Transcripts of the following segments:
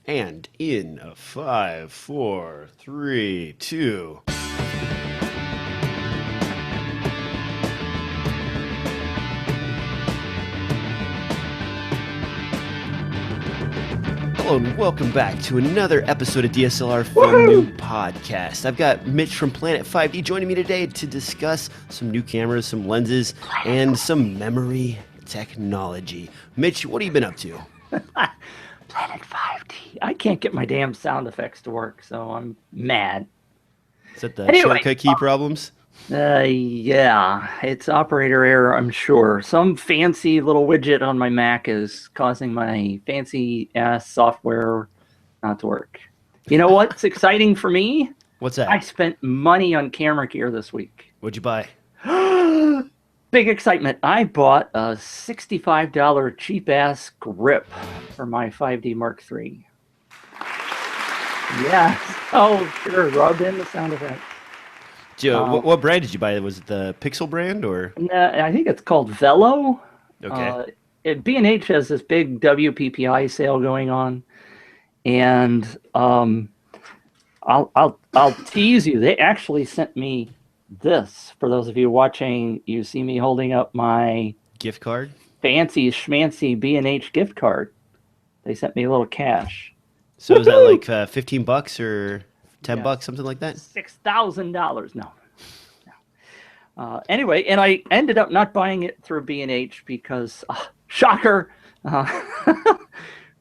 And in a five, four, three, two. Hello and welcome back to another episode of DSLR Film NOOB Podcast. I've got Mitch from Planet 5D joining me today to discuss some new cameras, some lenses, and some memory technology. Mitch, what have you been up to? Planet 5D. I can't get my damn sound effects to work, so I'm mad. Is that the shortcut key problems? Yeah, it's operator error, I'm sure. Some fancy little widget on my Mac is causing my fancy ass software not to work. You know what's exciting for me? What's that? I spent money on camera gear this week. What'd you buy? Big excitement. I bought a $65 cheap ass grip for my 5D Mark III. Yes. Oh, sure. Rub in the sound effect. Joe, what brand did you buy? Was it the Pixel brand or? I think it's called Velo. Okay. B&H has this big WPPI sale going on, and I'll tease you. They actually sent me this. For those of you watching, you see me holding up my Gift card? fancy schmancy B&H gift card. They sent me a little cash. So is that like $15 or $10, something like that? $6,000. No. Anyway, and I ended up not buying it through B&H because, shocker,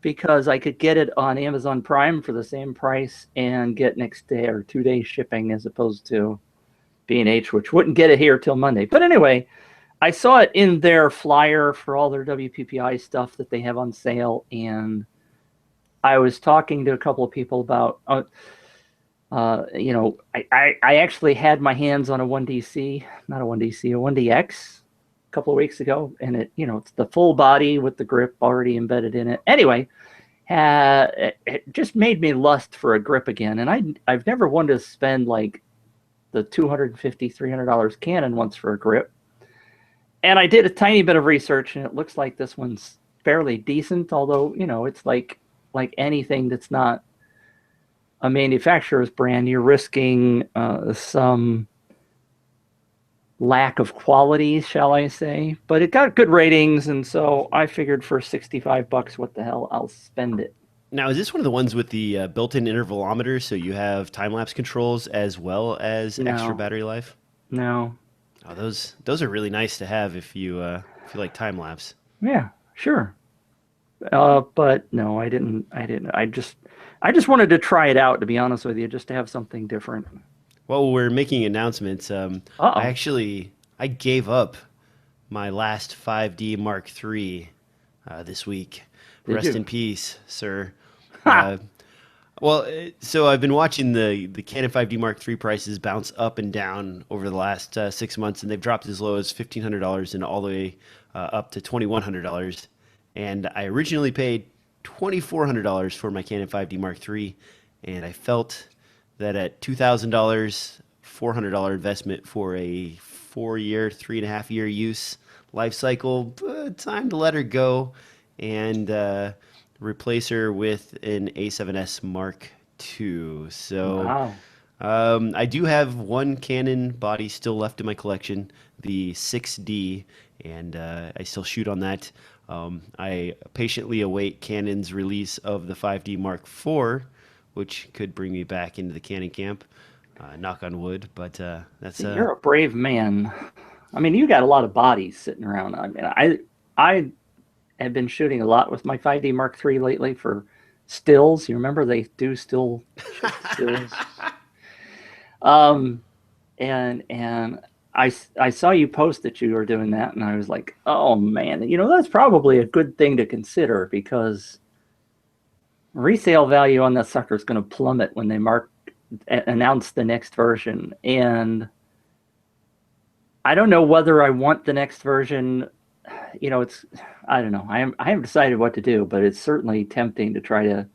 because I could get it on Amazon Prime for the same price and get next day or 2 day shipping as opposed to B&H, which wouldn't get it here till Monday. But anyway, I saw it in their flyer for all their WPPI stuff that they have on sale, and I was talking to a couple of people about, I actually had my hands on a 1DC, not a 1DC, a 1DX a couple of weeks ago, and it's the full body with the grip already embedded in it. Anyway, it just made me lust for a grip again, and I've never wanted to spend like the $250, $300 Canon once for a grip. And I did a tiny bit of research, and it looks like this one's fairly decent, although, it's like anything that's not a manufacturer's brand, you're risking some lack of quality, shall I say. But it got good ratings, and so I figured for $65, what the hell, I'll spend it. Now, is this one of the ones with the built-in intervalometer, so you have time-lapse controls as well as extra battery life? No. Oh, those are really nice to have if you like time-lapse. Yeah, sure. But no, I didn't. I just wanted to try it out, to be honest with you, just to have something different. Well, we're making announcements. I gave up my last 5D Mark III this week. Rest in peace, sir. So I've been watching the Canon 5D Mark III prices bounce up and down over the last 6 months, and they've dropped as low as $1,500 and all the way up to $2,100. And I originally paid $2,400 for my Canon 5D Mark III, and I felt that at $2,000, $400 investment for a 4-year, 3.5-year use life cycle, time to let her go and replace her with an A7S Mark II. So wow. I do have one Canon body still left in my collection, the 6D, and I still shoot on that. I patiently await Canon's release of the 5D Mark IV, which could bring me back into the Canon camp. Knock on wood, but that's... You're a brave man. I mean, you got a lot of bodies sitting around. I mean, I have been shooting a lot with my 5D Mark III lately for stills. You remember they do still stills? And I saw you post that you were doing that, and I was like, oh man, that's probably a good thing to consider, because resale value on that sucker is going to plummet when they announce the next version. And I don't know whether I want the next version. I don't know. I haven't decided what to do, but it's certainly tempting to try to.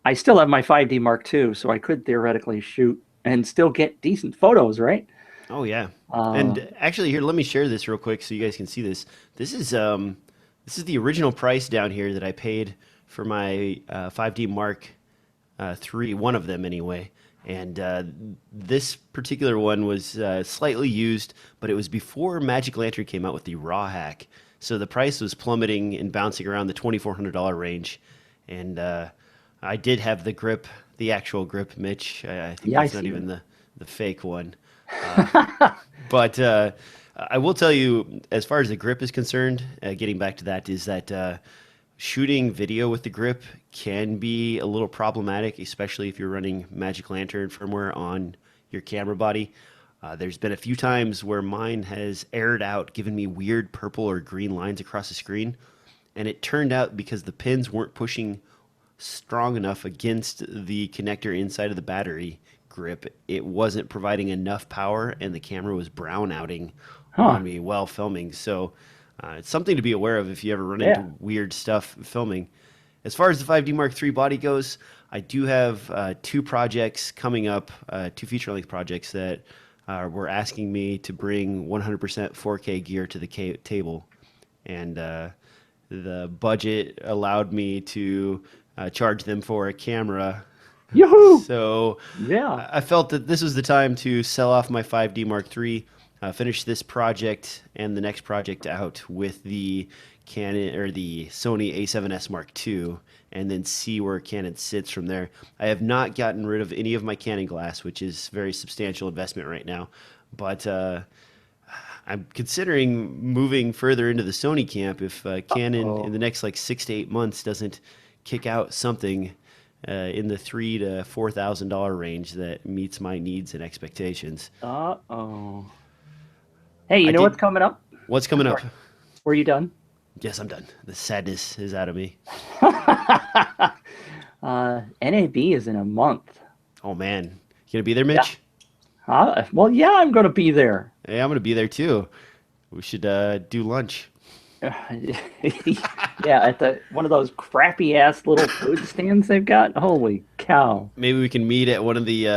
I still have my 5D Mark II, so I could theoretically shoot and still get decent photos, right? Oh yeah. And actually, here, let me share this real quick so you guys can see this. This is the original price down here that I paid for my 5D Mark III, one of them anyway. And this particular one was slightly used, but it was before Magic Lantern came out with the RAW hack. So the price was plummeting and bouncing around the $2,400 range. And I did have the grip, the actual grip, Mitch. I think that's not even the fake one. But I will tell you, as far as the grip is concerned, getting back to that, is that shooting video with the grip can be a little problematic, especially if you're running Magic Lantern firmware on your camera body. There's been a few times where mine has aired out, giving me weird purple or green lines across the screen. And it turned out because the pins weren't pushing strong enough against the connector inside of the battery grip, it wasn't providing enough power, and the camera was brownouting on me while filming. So it's something to be aware of if you ever run into weird stuff filming. As far as the 5D Mark III body goes, I do have two projects coming up, two feature-length projects that were asking me to bring 100% 4K gear to the table. And the budget allowed me to charge them for a camera. Yoo-hoo! So yeah, I felt that this was the time to sell off my 5D Mark III, finish this project and the next project out with the Canon or the Sony A7S Mark II, and then see where Canon sits from there. I have not gotten rid of any of my Canon glass, which is a very substantial investment right now, but I'm considering moving further into the Sony camp if Canon in the next like 6 to 8 months doesn't kick out something in the $3,000 to $4,000 range that meets my needs and expectations. Hey, you know what's coming up? What's coming up? Were you done? Yes, I'm done. The sadness is out of me. NAB is in a month. Oh, man. You going to be there, Mitch? Yeah. Well, yeah, I'm going to be there. Hey, I'm going to be there, too. We should do lunch. Yeah, at one of those crappy ass little food stands they've got. Holy cow! Maybe we can meet at one of the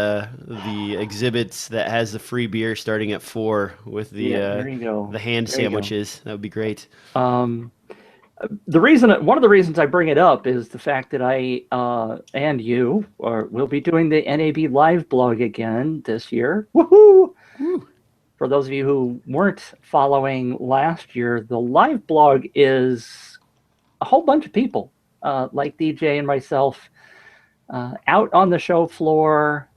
exhibits that has the free beer starting at 4 with the the hand sandwiches. That would be great. One of the reasons I bring it up is the fact that I and you will be doing the NAB live blog again this year. Woohoo! Woo. For those of you who weren't following last year, the live blog is a whole bunch of people, like DJ and myself, out on the show floor,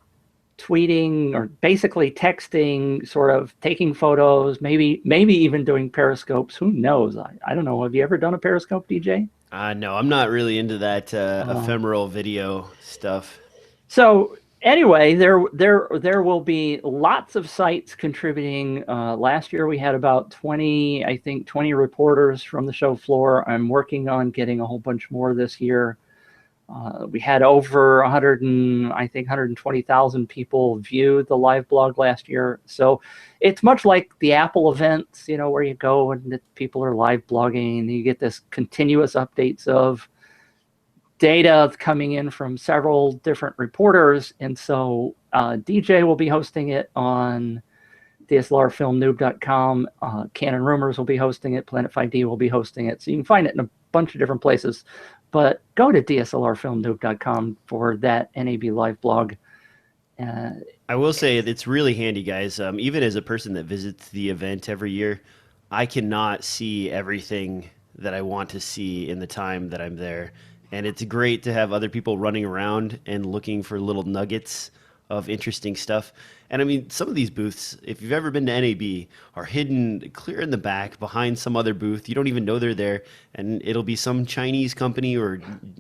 tweeting or basically texting, sort of taking photos, maybe even doing periscopes. Who knows? I don't know. Have you ever done a periscope, DJ? No, I'm not really into that ephemeral video stuff. So anyway, there will be lots of sites contributing. Last year we had about 20 reporters from the show floor. I'm working on getting a whole bunch more this year. We had over 120,000 people view the live blog last year. So it's much like the Apple events, where you go and people are live blogging and you get this continuous updates of data coming in from several different reporters. And so DJ will be hosting it on DSLRfilmnoob.com. Canon Rumors will be hosting it. Planet 5D will be hosting it. So you can find it in a bunch of different places. But go to DSLRfilmnoob.com for that NAB live blog. I will say it's really handy, guys. Even as a person that visits the event every year, I cannot see everything that I want to see in the time that I'm there. And it's great to have other people running around and looking for little nuggets of interesting stuff. And I mean, some of these booths, if you've ever been to NAB, are hidden clear in the back behind some other booth. You don't even know they're there. And it'll be some Chinese company or,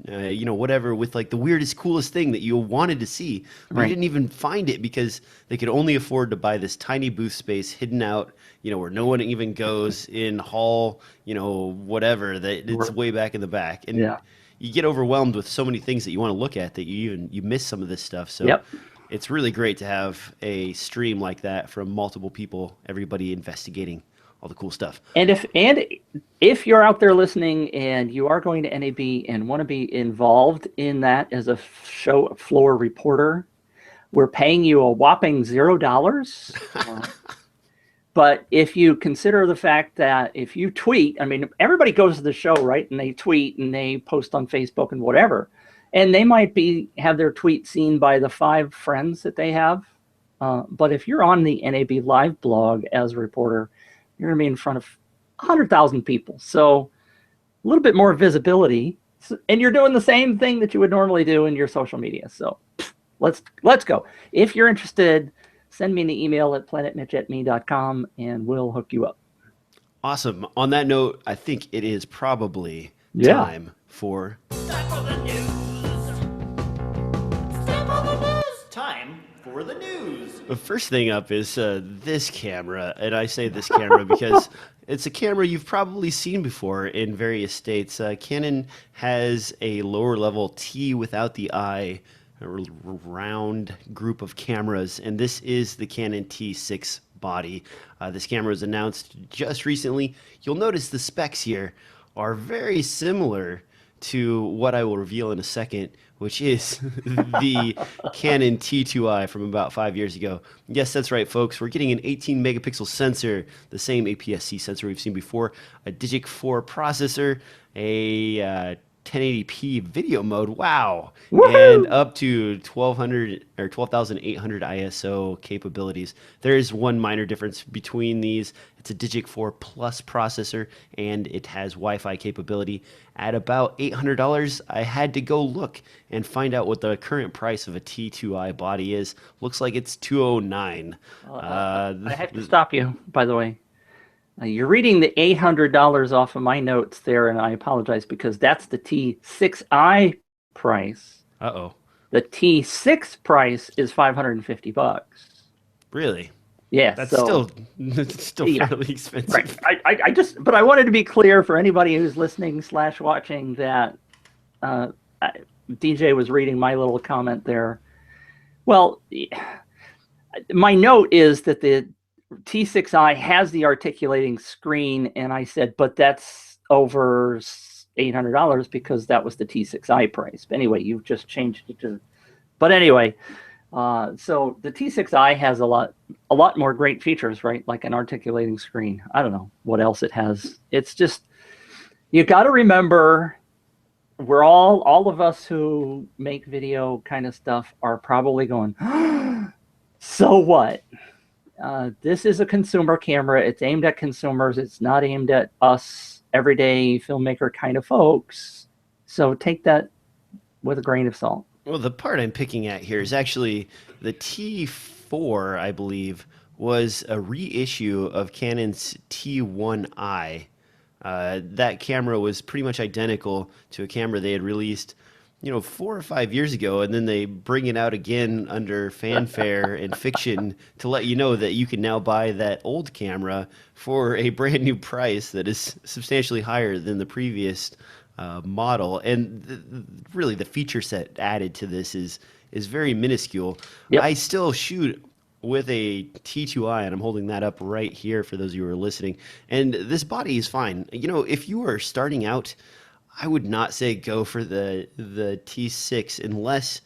whatever with like the weirdest, coolest thing that you wanted to see. But you didn't even find it because they could only afford to buy this tiny booth space hidden out, where no one even goes in hall, whatever, that it's way back in the back. And you get overwhelmed with so many things that you want to look at that you miss some of this stuff. So it's really great to have a stream like that from multiple people, everybody investigating all the cool stuff. And if you're out there listening and you are going to NAB and want to be involved in that as a show floor reporter, we're paying you a whopping $0. But if you consider the fact that if you tweet, I mean, everybody goes to the show, right? And they tweet and they post on Facebook and whatever. And they might have their tweet seen by the 5 friends that they have. But if you're on the NAB Live blog as a reporter, you're going to be in front of 100,000 people. So a little bit more visibility. And you're doing the same thing that you would normally do in your social media. So let's go. If you're interested, send me an email at planetmitch@me.com and we'll hook you up. Awesome. On that note, I think it is probably time for the news. Time for the news. the first thing up is this camera. And I say this camera because it's a camera you've probably seen before in various states. Canon has a lower level T without the eye, a round group of cameras, and this is the Canon T6 body. This camera was announced just recently. You'll notice the specs here are very similar to what I will reveal in a second, which is the Canon T2i from about 5 years ago. Yes, that's right, folks. We're getting an 18 megapixel sensor, the same APS-C sensor we've seen before, a Digic 4 processor, a 1080p video mode, wow, and up to 1200 or 12,800 ISO capabilities. There is one minor difference between these. It's a Digic 4 Plus processor, and it has Wi-Fi capability. At about $800, I had to go look and find out what the current price of a T2i body is. Looks like it's $209. I have to stop you, by the way. You're reading the $800 off of my notes there, and I apologize because that's the T6i price. Uh-oh. The T6 price is $550. Really? Yeah, That's so, still fairly expensive. Right. But I wanted to be clear for anybody who's listening / watching that DJ was reading my little comment there. Well, my note is that the T6i has the articulating screen, and I said, but that's over $800 because that was the T6i price. But anyway, you've just changed it to. But anyway, so the T6i has a lot more great features, right? Like an articulating screen. I don't know what else it has. It's just, you got to remember, we're all of us who make video kind of stuff are probably going, so what? This is a consumer camera. It's aimed at consumers. It's not aimed at us everyday filmmaker kind of folks. So take that with a grain of salt. Well, the part I'm picking at here is actually the T4, I believe, was a reissue of Canon's T1i. That camera was pretty much identical to a camera they had released 4 or 5 years ago, and then they bring it out again under fanfare and fiction to let you know that you can now buy that old camera for a brand new price that is substantially higher than the previous model. And really, the feature set added to this is very minuscule. Yep. I still shoot with a T2i, and I'm holding that up right here for those of you who are listening. And this body is fine. If you are starting out, I would not say go for the T6 unless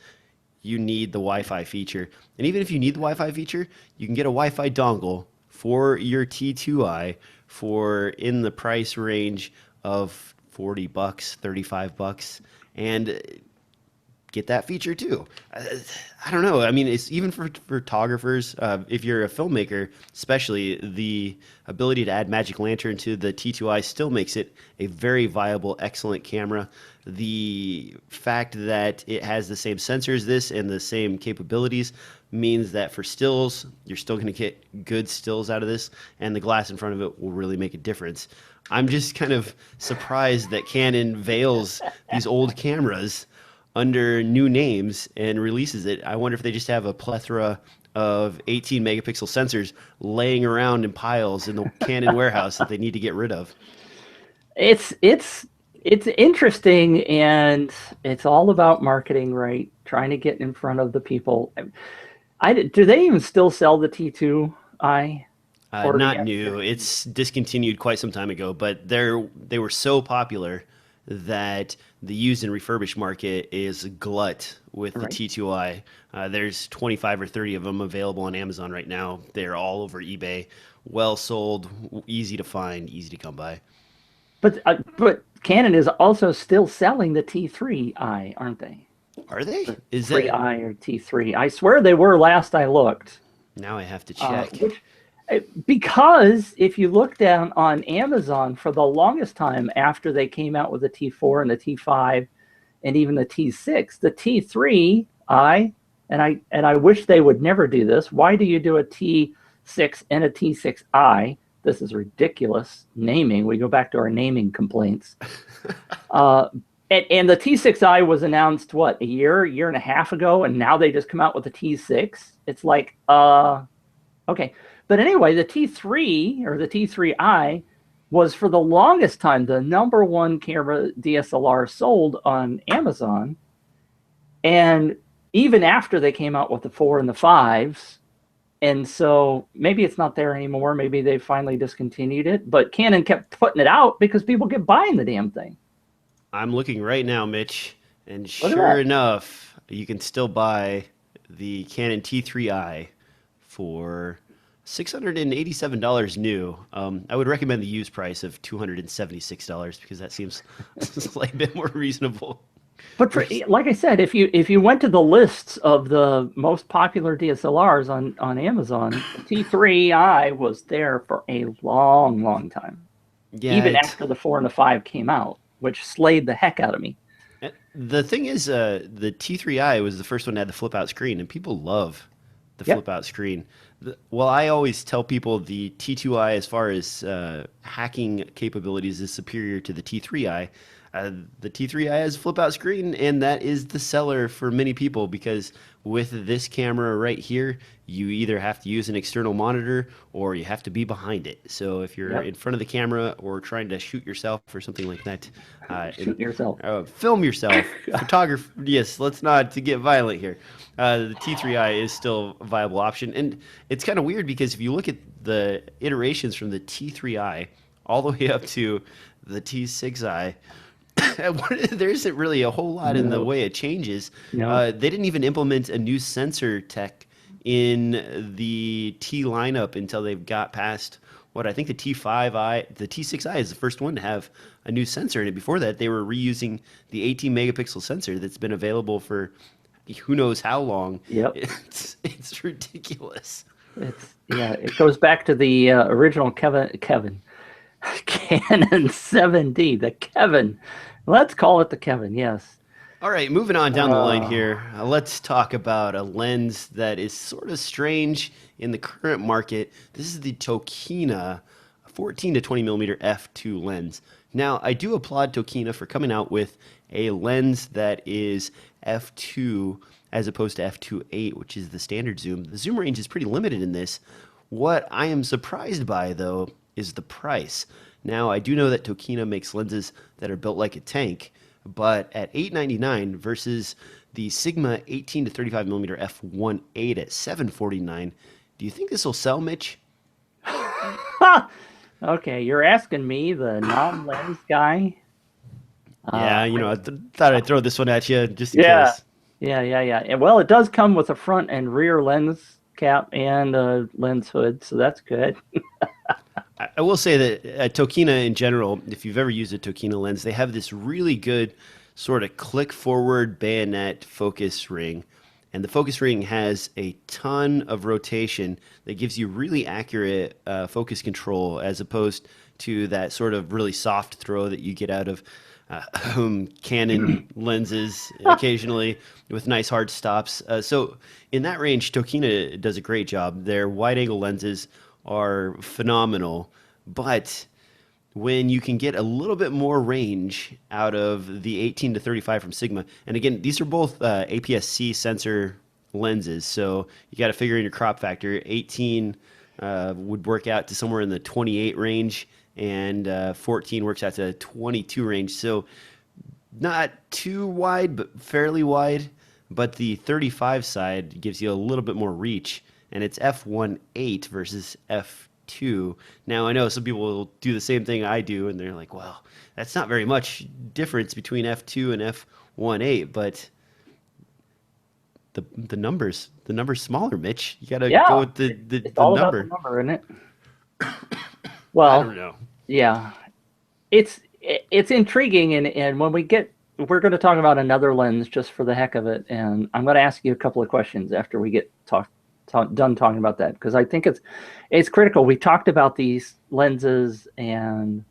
you need the Wi-Fi feature. And even if you need the Wi-Fi feature, you can get a Wi-Fi dongle for your T2i for in the price range of $40, $35, and get that feature too. I don't know. I mean, it's even for photographers. If you're a filmmaker, especially, the ability to add Magic Lantern to the T2i still makes it a very viable, excellent camera. The fact that it has the same sensor as this and the same capabilities means that for stills, you're still going to get good stills out of this, and the glass in front of it will really make a difference. I'm just kind of surprised that Canon veils these old cameras under new names and releases it. I wonder if they just have a plethora of 18 megapixel sensors laying around in piles in the Canon warehouse that they need to get rid of. It's interesting, and it's all about marketing, right? Trying to get in front of the people. Do they even still sell the T2i? Not new. It's discontinued quite some time ago, but they were so popular that the used and refurbished market is glut with the Right. T2i. There's 25 or 30 of them available on Amazon right now. They're all over eBay, well sold, easy to find, easy to come by. But Canon is also still selling the T3i, aren't they? Are they? Is that 3i or T3. I swear they were last I looked. now I have to check. Because if you look down on Amazon for the longest time after they came out with the T4 and the T5 and even the T6, the T3i, and I wish they would never do this. Why do you do a T6 and a T6i? This is ridiculous naming. We go back to our naming complaints. And the T6i was announced, what, a year and a half ago, and now they just come out with the T6. It's like, okay. But anyway, the T3 or the T3i was for the longest time the #1 camera DSLR sold on Amazon. And even after they came out with the 4 and the 5s, and so maybe it's not there anymore. Maybe they finally discontinued it. But Canon kept putting it out because people kept buying the damn thing. I'm looking right now, Mitch, and Look at sure that. enough, you can still buy the Canon T3i for $687 new. I would recommend the used price of $276 because that seems like a bit more reasonable. But like I said, if you went to the lists of the most popular DSLRs on Amazon, T3i was there for a long time. Yeah, Even after the 4 and the 5 came out, which slayed the heck out of me. the thing is, the T3i was the first one to have the flip out screen, and people love the Yep. flip out screen. Well, I always tell people the T2i, as far as hacking capabilities, is superior to the T3i. The T3i has a flip out screen, and that is the seller for many people because with this camera right here, you either have to use an external monitor or you have to be behind it. So if you're Yep. in front of the camera or trying to shoot yourself or something like that, Shoot yourself. film yourself, photography. Yes, let's not to get violent here. The T3i is still a viable option, and it's kind of weird because if you look at the iterations from the T3i all the way up to the T6i, there isn't really a whole lot in the No. way it changes. No. They didn't even implement a new sensor tech in the T lineup until they've got past what I think the T6i is the first one to have a new sensor in it. Before that, they were reusing the 18 megapixel sensor that's been available for who knows how long. Yep. It's ridiculous. It goes back to the original Canon 7D, the Kevin. Let's call it the Kevin, yes. All right, moving on down the line here. Let's talk about a lens that is sort of strange in the current market. This is the Tokina 14 to 20 millimeter f2 lens. Now, I do applaud Tokina for coming out with a lens that is f2 as opposed to f2.8, which is the standard zoom. The zoom range is pretty limited in this. What I am surprised by, though, is the price. Now, I do know that Tokina makes lenses that are built like a tank, but at $899 versus the Sigma 18 to 35 millimeter f1.8 at $749, do you think this will sell, Mitch? Okay, you're asking me, the non-lens guy. Yeah, I thought I'd throw this one at you just in Yeah. case. Yeah. And, well, it does come with a front and rear lens cap and a lens hood, so that's good. I will say that Tokina in general, if you've ever used a Tokina lens, they have this really good sort of click forward bayonet focus ring. And the focus ring has a ton of rotation that gives you really accurate focus control as opposed to that sort of really soft throw that you get out of Canon lenses occasionally with nice hard stops. So in that range, Tokina does a great job. Their wide angle lenses are phenomenal, but when you can get a little bit more range out of the 18 to 35 from Sigma, and again, these are both APS-C sensor lenses, so you got to figure in your crop factor. 18 would work out to somewhere in the 28 range, and 14 works out to 22 range. So not too wide, but fairly wide. But the 35 side gives you a little bit more reach, and it's f1.8 versus f2. Now, I know some people will do the same thing I do, and they're like, well, that's not very much difference between f2 and f1.8, but the numbers smaller, Mitch. You got to Yeah, go with it's the all about the number. number, isn't it? I Well, don't know. yeah, it's intriguing, and when we're going to talk about another lens just for the heck of it, and I'm going to ask you a couple of questions after we get done talking about that, because I think it's critical. We talked about these lenses, and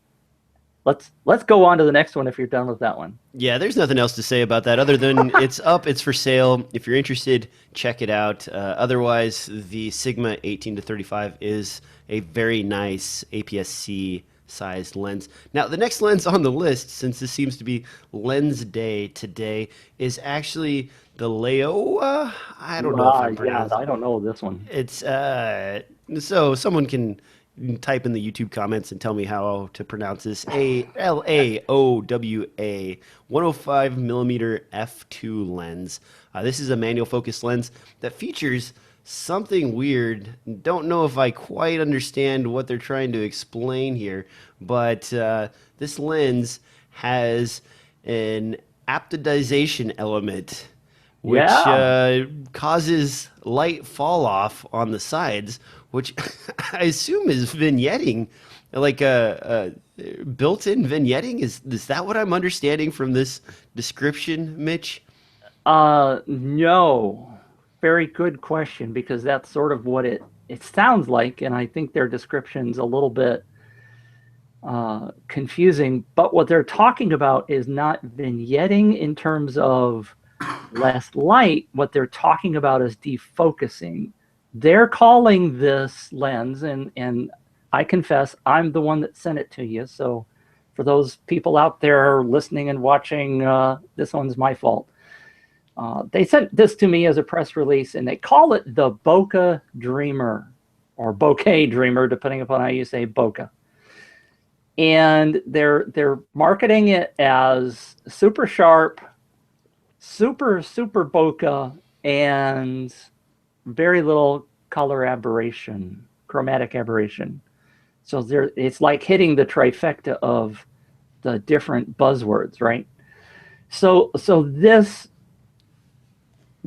let's go on to the next one if you're done with that one. Yeah, there's nothing else to say about that other than it's up, it's for sale. If you're interested, check it out. Otherwise, the Sigma 18 to 35 is a very nice APS-C sized lens. Now, the next lens on the list, since this seems to be lens day today, is actually the Laowa. I don't know if I'm Yeah, pronouncing. I don't know this one. It's so someone can type in the YouTube comments and tell me how to pronounce this. Laowa 105mm f2 lens. This is a manual focus lens that features something weird. Don't know if I quite understand what they're trying to explain here, but this lens has an aptodization element which causes light fall off on the sides, which I assume is vignetting, like a built-in vignetting. Is that what I'm understanding from this description, Mitch? No. Very good question, because that's sort of what it sounds like, and I think their description's a little bit confusing. But what they're talking about is not vignetting in terms of less light. What they're talking about is defocusing. They're calling this lens, and I confess I'm the one that sent it to you. So for those people out there listening and watching, this one's my fault. They sent this to me as a press release, and they call it the Boca Dreamer, or Bokeh Dreamer, depending upon how you say Boca. And they're marketing it as super sharp, super bokeh, and very little color aberration, chromatic aberration. So it's like hitting the trifecta of the different buzzwords, right? So this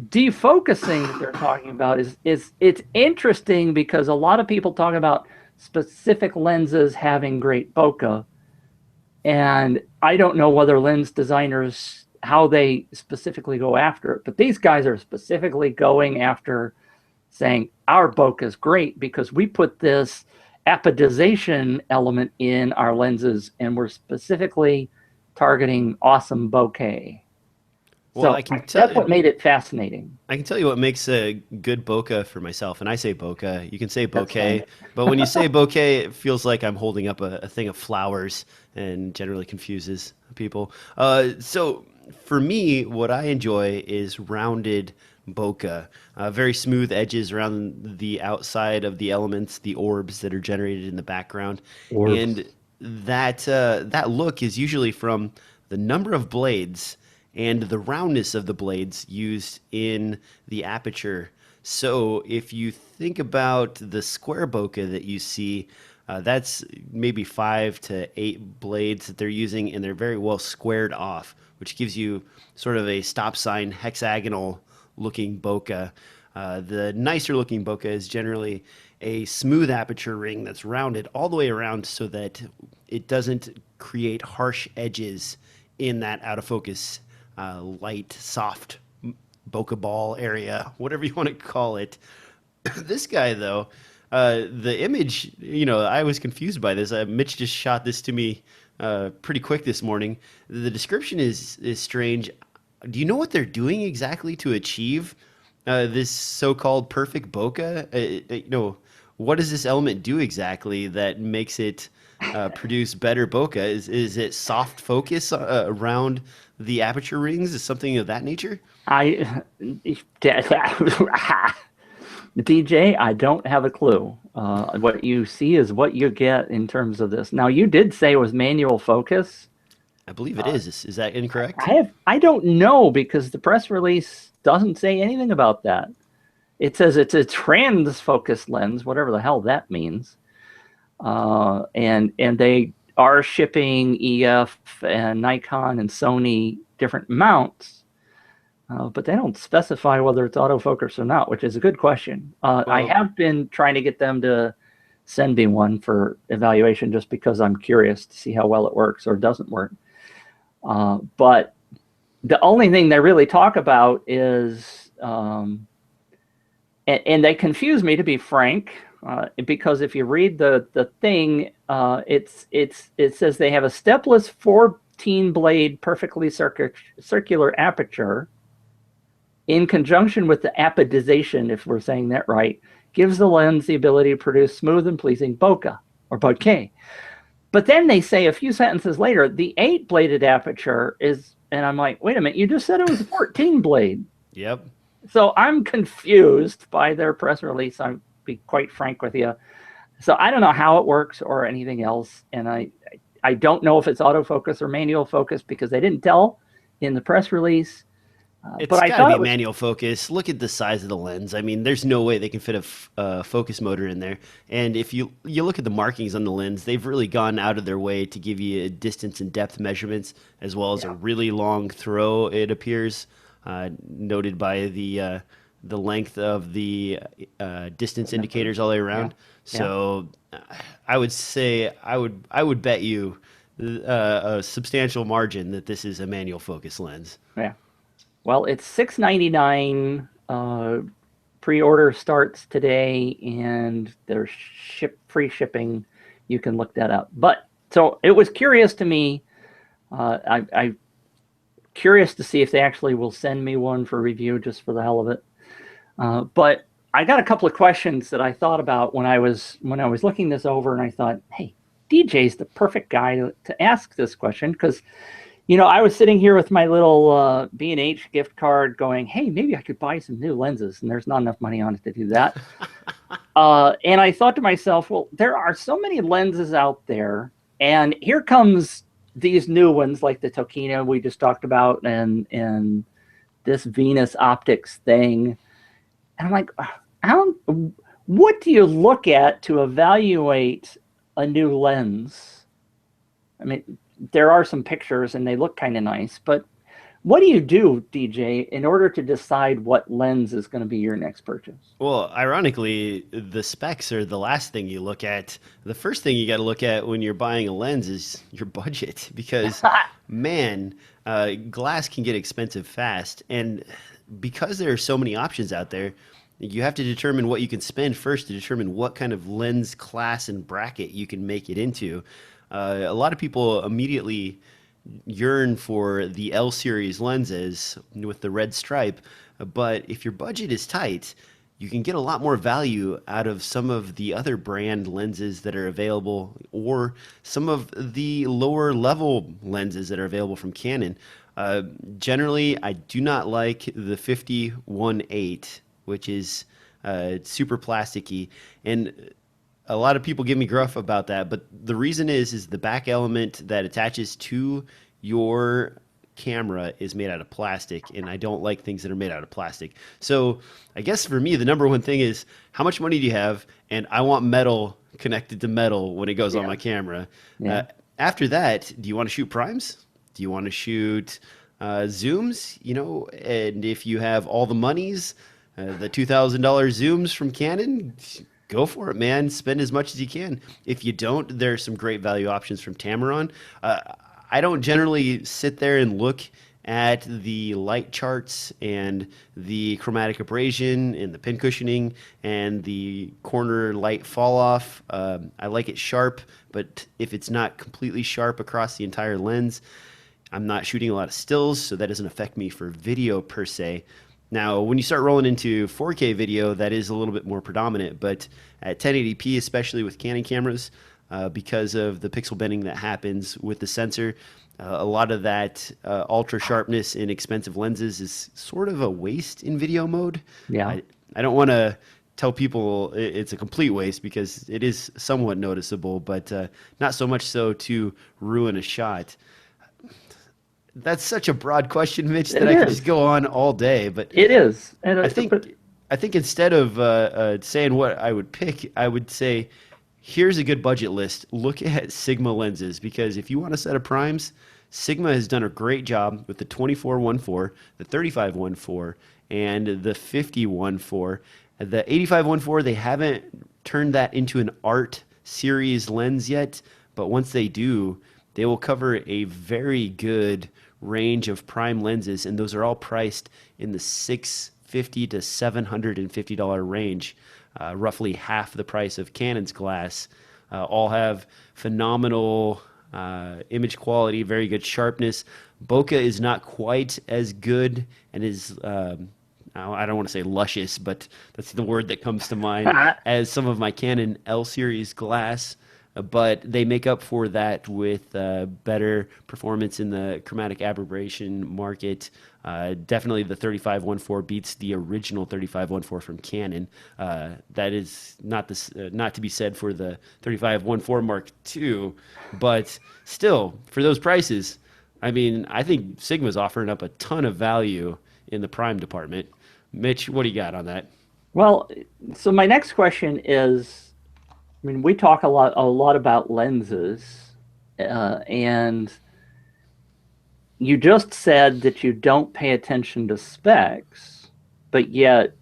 defocusing that they're talking about is it's interesting, because a lot of people talk about specific lenses having great bokeh, and I don't know whether lens designers, how they specifically go after it, but these guys are specifically going after saying our bokeh is great because we put this apodization element in our lenses, and we're specifically targeting awesome bokeh. Well, So that's what made it fascinating. I can tell you what makes a good bokeh for myself, and I say bokeh. You can say That's bokeh, fine. but when you say bokeh, it feels like I'm holding up a thing of flowers, and generally confuses people. So for me, what I enjoy is rounded bokeh, very smooth edges around the outside of the elements, the orbs that are generated in the background, Orbs. and that look is usually from the number of blades and the roundness of the blades used in the aperture. So if you think about the square bokeh that you see, that's maybe 5 to 8 blades that they're using, and they're very well squared off, which gives you sort of a stop sign hexagonal looking bokeh. The nicer looking bokeh is generally a smooth aperture ring that's rounded all the way around so that it doesn't create harsh edges in that out of focus light, soft bokeh ball area, whatever you want to call it. This guy, though, the image, I was confused by this. Mitch just shot this to me pretty quick this morning. The description is strange. Do you know what they're doing exactly to achieve this so-called perfect bokeh? What does this element do exactly that makes it produce better bokeh? Is it soft focus around the aperture rings? Is something of that nature? DJ, I don't have a clue. What you see is what you get in terms of this. Now, you did say it was manual focus. I believe it is. Is that incorrect? I don't know, because the press release doesn't say anything about that. It says it's a trans focus lens, whatever the hell that means. and they are shipping EF and Nikon and Sony different mounts, but they don't specify whether it's autofocus or not, which is a good question. I have been trying to get them to send me one for evaluation just because I'm curious to see how well it works or doesn't work. But the only thing they really talk about is, and they confuse me, to be frank, because if you read the thing, it says they have a stepless 14 blade perfectly circular aperture in conjunction with the apodization, if we're saying that right, gives the lens the ability to produce smooth and pleasing bokeh or bokeh. But then they say a few sentences later, the 8-bladed aperture is, and I'm like, wait a minute, you just said it was 14 blade. Yep. So I'm confused by their press release. I'll be quite frank with you. So I don't know how it works or anything else. And I don't know if it's autofocus or manual focus because they didn't tell in the press release. It's but I got thought to be manual focus. Look at the size of the lens. I mean, there's no way they can fit a focus motor in there. And if you look at the markings on the lens, they've really gone out of their way to give you distance and depth measurements, as well as a really long throw, it appears, noted by the length of the distance indicators all the way around. Yeah. So I would say I would bet you a substantial margin that this is a manual focus lens. Yeah. Well, it's $6.99. Pre-order starts today, and there's free shipping. You can look that up. But so it was curious to me. I'm curious to see if they actually will send me one for review, just for the hell of it. But I got a couple of questions that I thought about when I was looking this over, and I thought, hey, DJ's the perfect guy to ask this question because, you know, I was sitting here with my little B&H gift card going, hey, maybe I could buy some new lenses, and there's not enough money on it to do that. And I thought to myself, well, there are so many lenses out there, and here comes these new ones like the Tokina we just talked about and this Venus Optics thing. And I'm like, what do you look at to evaluate a new lens? I mean, there are some pictures and they look kind of nice, but what do you do, DJ, in order to decide what lens is going to be your next purchase? Well, ironically, the specs are the last thing you look at. The first thing you got to look at when you're buying a lens is your budget, because man, glass can get expensive fast. And because there are so many options out there, you have to determine what you can spend first to determine what kind of lens class and bracket you can make it into. A lot of people immediately yearn for the L series lenses with the red stripe, but if your budget is tight, you can get a lot more value out of some of the other brand lenses that are available, or some of the lower level lenses that are available from Canon. Generally, I do not like the 50-1.8, which is super plasticky, and a lot of people give me gruff about that, but the reason is the back element that attaches to your camera is made out of plastic, and I don't like things that are made out of plastic. So I guess for me, the number one thing is how much money do you have, and I want metal connected to metal when it goes on my camera. After that, do you want to shoot primes? Do you want to shoot zooms? You know, and if you have all the monies, the $2,000 zooms from Canon, go for it, man. Spend as much as you can. If you don't, there's some great value options from Tamron. I don't generally sit there and look at the light charts and the chromatic abrasion and the pin cushioning and the corner light fall off. I like it sharp, but if it's not completely sharp across the entire lens, I'm not shooting a lot of stills, so that doesn't affect me for video per se. Now, when you start rolling into 4K video, that is a little bit more predominant, but at 1080p, especially with Canon cameras, because of the pixel bending that happens with the sensor, a lot of that ultra sharpness in expensive lenses is sort of a waste in video mode. Yeah. I don't want to tell people it's a complete waste because it is somewhat noticeable, but not so much so to ruin a shot. That's such a broad question, Mitch, that I could just go on all day. But it is. And I think instead of saying what I would pick, I would say, Here's a good budget list. Look at Sigma lenses, because if you want a set of primes, Sigma has done a great job with the 24-1.4, the 35-1.4, and the 50-1.4. The 85-1.4, they haven't turned that into an art series lens yet, but once they do, they will cover a very good range of prime lenses, and those are all priced in the $650 to $750 range, roughly half the price of Canon's glass. All have phenomenal image quality, very good sharpness. Bokeh is not quite as good and is, I don't want to say luscious, but that's the word that comes to mind, as some of my Canon L series glass. But they make up for that with better performance in the chromatic aberration market. Definitely the 35-1.4 beats the original 35-1.4 from Canon. That is not to be said for the 35-1.4 Mark II, but still, for those prices, I mean, I think Sigma's offering up a ton of value in the prime department. Mitch, what do you got on that? Well, so my next question is, I mean, we talk a lot about lenses, and you just said that you don't pay attention to specs, but yet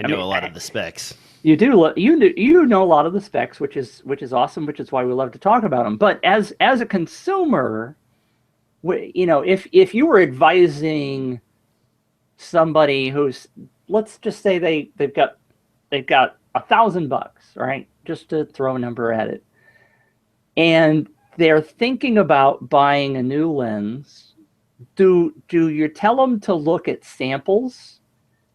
I know a lot of the specs. you do. You know a lot of the specs, which is awesome, which is why we love to talk about them. But as a consumer, you know, if you were advising somebody who's, let's just say they've got $1,000, right? Just to throw a number at it, and they're thinking about buying a new lens. Do you tell them to look at samples?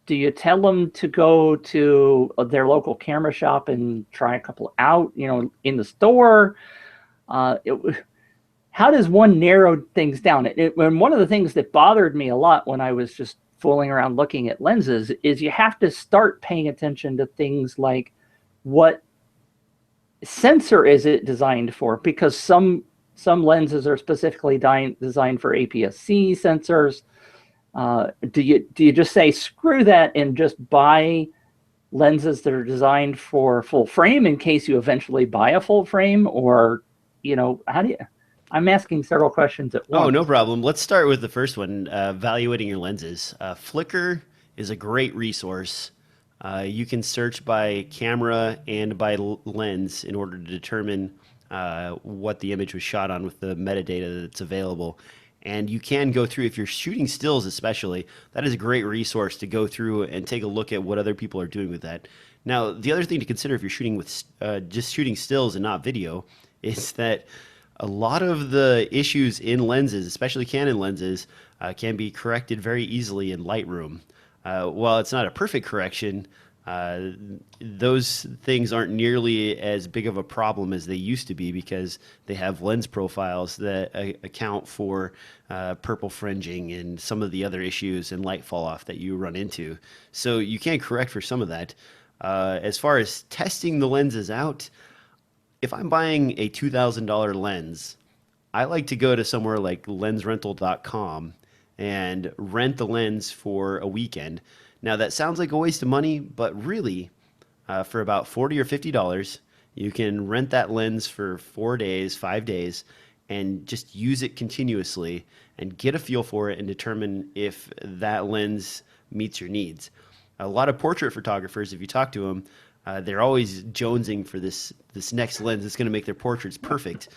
Do you tell them to go to their local camera shop and try a couple out, you know, in the store? How does one narrow things down? And one of the things that bothered me a lot when I was just fooling around looking at lenses is you have to start paying attention to things like what sensor is it designed for, because some lenses are specifically designed for APS-C sensors. Do you just say screw that and just buy lenses that are designed for full frame in case you eventually buy a full frame? Or, you know, how do you, I'm asking several questions at once. Oh, no problem. Let's start with the first one, evaluating your lenses. Flickr is a great resource. You can search by camera and by lens in order to determine what the image was shot on with the metadata that's available. And you can go through, if you're shooting stills especially, that is a great resource to go through and take a look at what other people are doing with that. Now, the other thing to consider if you're shooting with just shooting stills and not video is that a lot of the issues in lenses, especially Canon lenses, can be corrected very easily in Lightroom. While it's not a perfect correction, those things aren't nearly as big of a problem as they used to be, because they have lens profiles that account for purple fringing and some of the other issues and light fall off that you run into. So you can correct for some of that. As far as testing the lenses out, if I'm buying a $2,000 lens, I like to go to somewhere like lensrental.com and rent the lens for a weekend. Now, that sounds like a waste of money, but really, for about $40 or $50, you can rent that lens for 4 days, 5 days, and just use it continuously and get a feel for it and determine if that lens meets your needs. A lot of portrait photographers, if you talk to them, they're always jonesing for this next lens that's going to make their portraits perfect.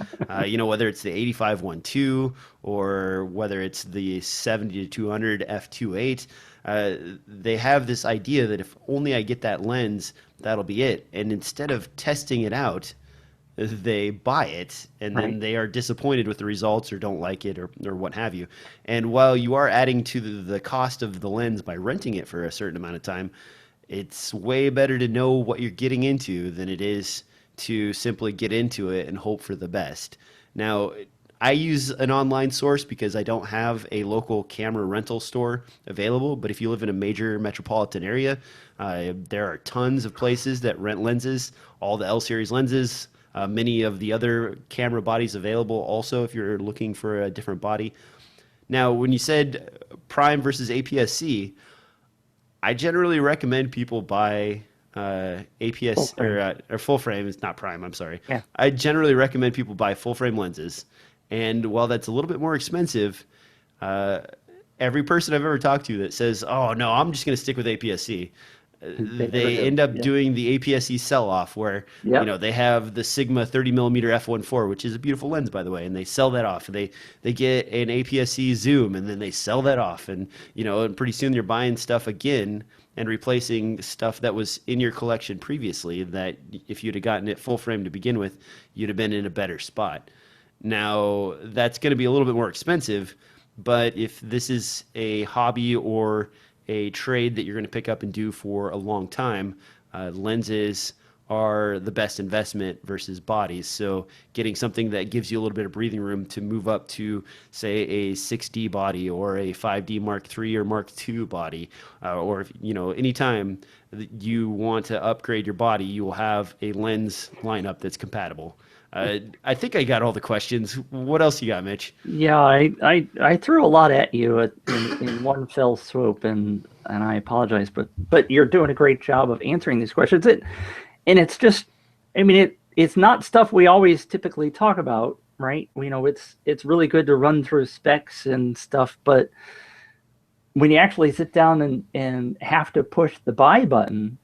You know, whether it's the 85-1.2 or whether it's the 70-200 f2.8, they have this idea that if only I get that lens, that'll be it. And instead of testing it out, they buy it, and then they are disappointed with the results or don't like it or what have you. And while you are adding to the cost of the lens by renting it for a certain amount of time, it's way better to know what you're getting into than it is to simply get into it and hope for the best. Now, I use an online source because I don't have a local camera rental store available, but if you live in a major metropolitan area, there are tons of places that rent lenses, all the L series lenses, many of the other camera bodies available also if you're looking for a different body. Now, when you said prime versus APS-C, I generally recommend people buy APS or full frame. It's not prime. I'm sorry. Yeah. I generally recommend people buy full frame lenses, and while that's a little bit more expensive, every person I've ever talked to that says, "Oh no, I'm just going to stick with APS-C," they end up doing the APS-C sell-off where they have the Sigma 30mm f1.4, which is a beautiful lens, by the way, and they sell that off. They get an APS-C zoom, and then they sell that off, and and pretty soon you're buying stuff again and replacing stuff that was in your collection previously that if you'd have gotten it full frame to begin with, you'd have been in a better spot. Now, that's going to be a little bit more expensive, but if this is a hobby or a trade that you're going to pick up and do for a long time, lenses are the best investment versus bodies. So getting something that gives you a little bit of breathing room to move up to, say, a 6D body or a 5D Mark III or Mark II body, or anytime you want to upgrade your body, you will have a lens lineup that's compatible. I think I got all the questions. What else you got, Mitch? Yeah, I threw a lot at you in one fell swoop, and I apologize, but you're doing a great job of answering these questions. And it's just, I mean, it's not stuff we always typically talk about, right? It's really good to run through specs and stuff, but when you actually sit down and have to push the buy button,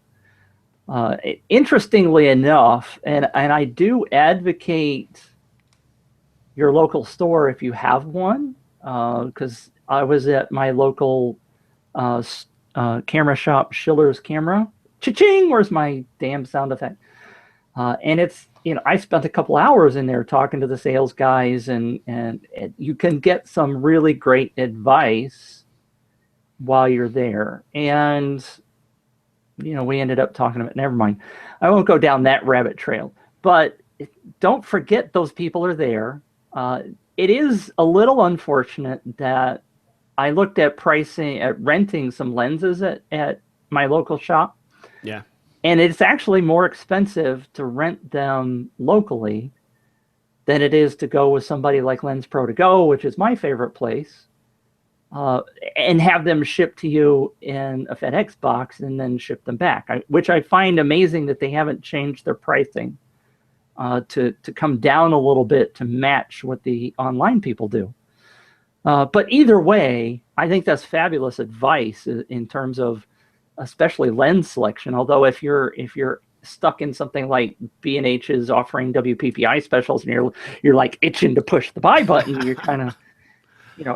interestingly enough, and I do advocate your local store if you have one, because I was at my local camera shop, Schiller's Camera. Cha-ching! Where's my damn sound effect? And it's, I spent a couple hours in there talking to the sales guys, and you can get some really great advice while you're there. And we ended up talking about, never mind. I won't go down that rabbit trail, but don't forget those people are there. It is a little unfortunate that I looked at pricing, at renting some lenses at my local shop. Yeah. And it's actually more expensive to rent them locally than it is to go with somebody like Lens Pro to Go, which is my favorite place. And have them shipped to you in a FedEx box and then ship them back, which I find amazing that they haven't changed their pricing to come down a little bit to match what the online people do. But either way, I think that's fabulous advice in terms of especially lens selection. Although if you're stuck in something like B&H is offering WPPI specials and you're like itching to push the buy button, you're kind of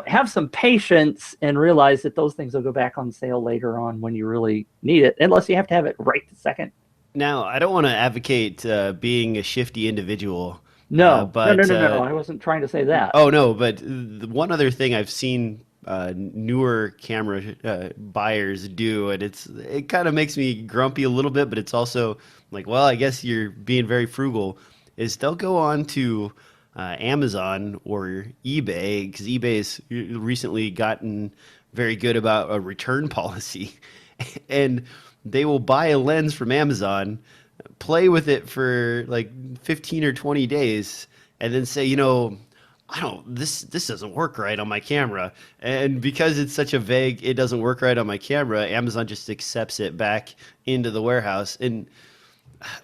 have some patience and realize that those things will go back on sale later on when you really need it, unless you have to have it right this second. Now, I don't want to advocate being a shifty individual. No, but no. I wasn't trying to say that. Oh, no, but one other thing I've seen newer camera buyers do, and it kind of makes me grumpy a little bit, but it's also like, well, I guess you're being very frugal, is they'll go on to Amazon or eBay, because eBay's recently gotten very good about a return policy, and they will buy a lens from Amazon, play with it for like 15 or 20 days, and then say, this doesn't work right on my camera. And because it's such a vague, it doesn't work right on my camera, Amazon just accepts it back into the warehouse. And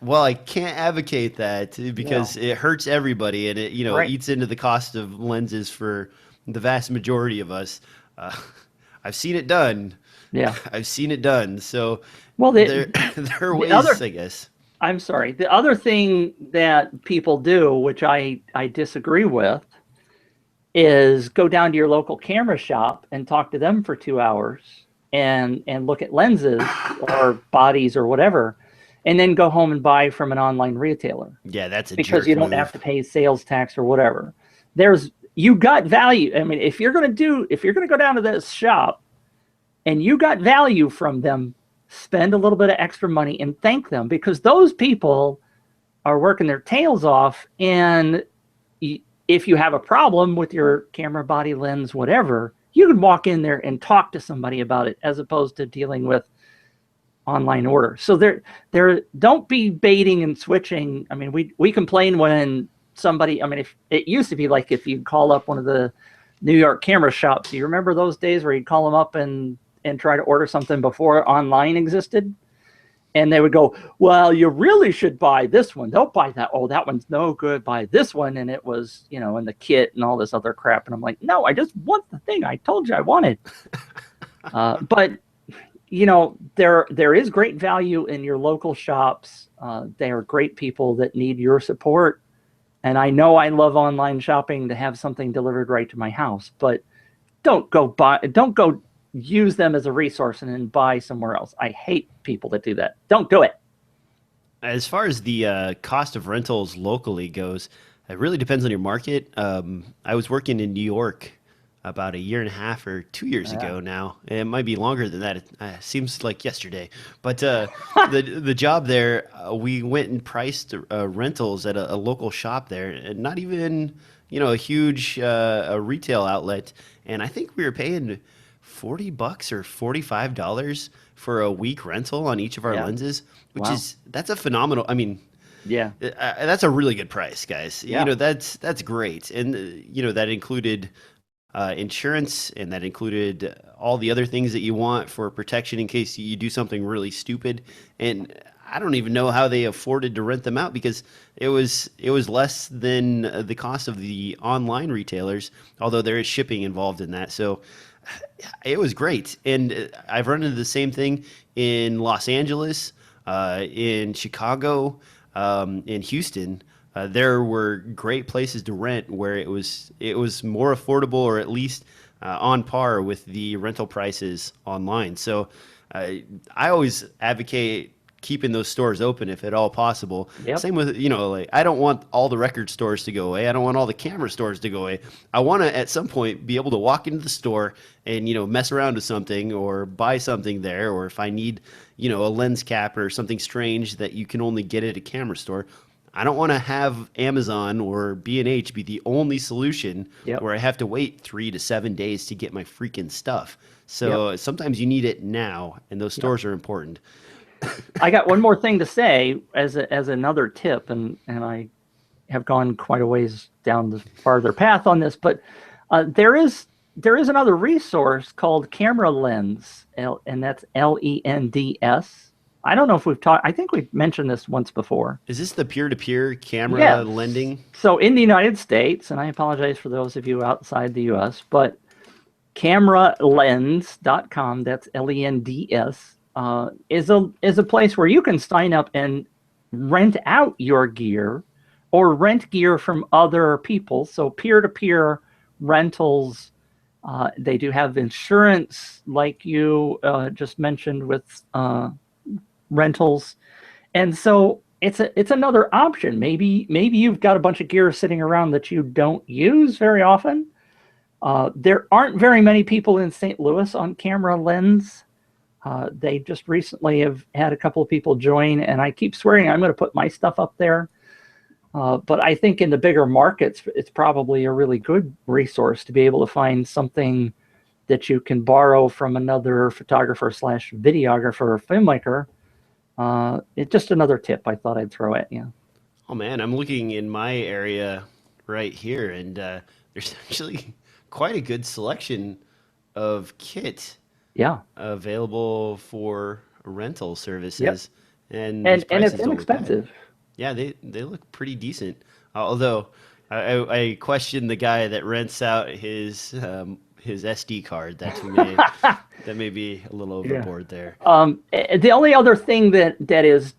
well, I can't advocate that because it hurts everybody, and it Right. eats into the cost of lenses for the vast majority of us. I've seen it done. Yeah. I've seen it done. So Well, there are ways, I guess. I'm sorry. The other thing that people do, which I disagree with, is go down to your local camera shop and talk to them for 2 hours and look at lenses or bodies or whatever, and then go home and buy from an online retailer. Yeah, that's a because jerk you don't move. have to pay sales tax or whatever. You got value. I mean, if you're going to go down to this shop and you got value from them, spend a little bit of extra money and thank them, because those people are working their tails off. And if you have a problem with your camera, body, lens, whatever, you can walk in there and talk to somebody about it, as opposed to dealing with online order. So there don't be baiting and switching. I mean, we complain when somebody, if it used to be like if you'd call up one of the New York camera shops, do you remember those days where you'd call them up and try to order something before online existed? and they would go, well, you really should buy this one. Don't buy that. Oh, that one's no good. Buy this one. And it was, you know, in the kit and all this other crap. And I'm like, no, I just want the thing I told you I wanted. But, you know, there is great value in your local shops. They are great people that need your support. And I know I love online shopping to have something delivered right to my house, but don't go use them as a resource and then buy somewhere else. I hate people that do that. Don't do it. As far as the cost of rentals locally goes, it really depends on your market. I was working in New York about a year and a half or 2 years ago now. It might be longer than that. It seems like yesterday. But the job there, we went and priced rentals at a local shop there, and not even, you know, a huge a retail outlet. And I think we were paying $40 or $45 for a week rental on each of our lenses, which that's a phenomenal. I mean, that's a really good price, guys. You know, that's great. And you know, that included insurance, and that included all the other things that you want for protection in case you do something really stupid. And I don't even know how they afforded to rent them out, because it was less than the cost of the online retailers, although there is shipping involved in that. So it was great. And I've run into the same thing in Los Angeles, in Chicago, in Houston. There were great places to rent where it was more affordable, or at least on par with the rental prices online. So I always advocate keeping those stores open if at all possible. Same with, you know, like, I don't want all the record stores to go away. I don't want all the camera stores to go away. I want to at some point be able to walk into the store and, you know, mess around with something or buy something there, or if I need, you know, a lens cap or something strange that you can only get at a camera store. I don't want to have Amazon or B&H be the only solution where I have to wait 3 to 7 days to get my freaking stuff. So sometimes you need it now, and those stores are important. I got one more thing to say as another tip, and I have gone quite a ways down the farther path on this, but there is another resource called Camera Lens, and that's LENDS. I don't know if we've talked. I think we've mentioned this once before. Is this the peer-to-peer camera lending? So in the United States, and I apologize for those of you outside the U.S., but cameralens.com, that's LENDS, is a place where you can sign up and rent out your gear or rent gear from other people. So peer-to-peer rentals. They do have insurance, like you just mentioned with rentals, and so it's another option. Maybe you've got a bunch of gear sitting around that you don't use very often. There aren't very many people in St. Louis on Camera Lens. They just recently have had a couple of people join, and I keep swearing I'm going to put my stuff up there. But I think in the bigger markets, it's probably a really good resource to be able to find something that you can borrow from another photographer / videographer or filmmaker. It's just another tip I thought I'd throw at you. Oh man, I'm looking in my area right here, and there's actually quite a good selection of kit available for rental services. And it's inexpensive. Yeah, they look pretty decent. Although I question the guy that rents out his SD card. That may be a little overboard there. The only other thing that is,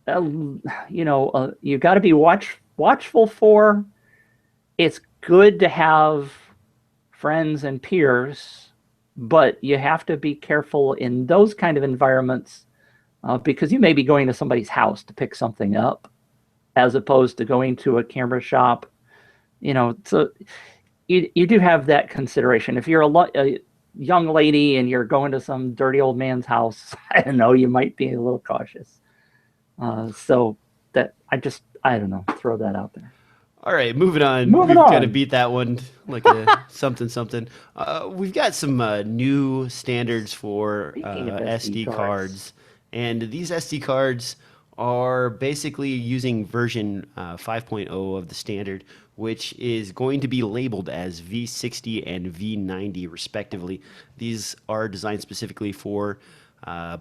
you got to be watchful for. It's good to have friends and peers, but you have to be careful in those kind of environments because you may be going to somebody's house to pick something up, as opposed to going to a camera shop. So you do have that consideration. If you're a young lady and you're going to some dirty old man's house, I don't know, you might be a little cautious. So that I don't know, throw that out there. All right, moving on. We've kind of beat that one like a something. We've got some new standards for SD cards. And these SD cards are basically using version 5.0 of the standard, which is going to be labeled as V60 and V90 respectively. These are designed specifically for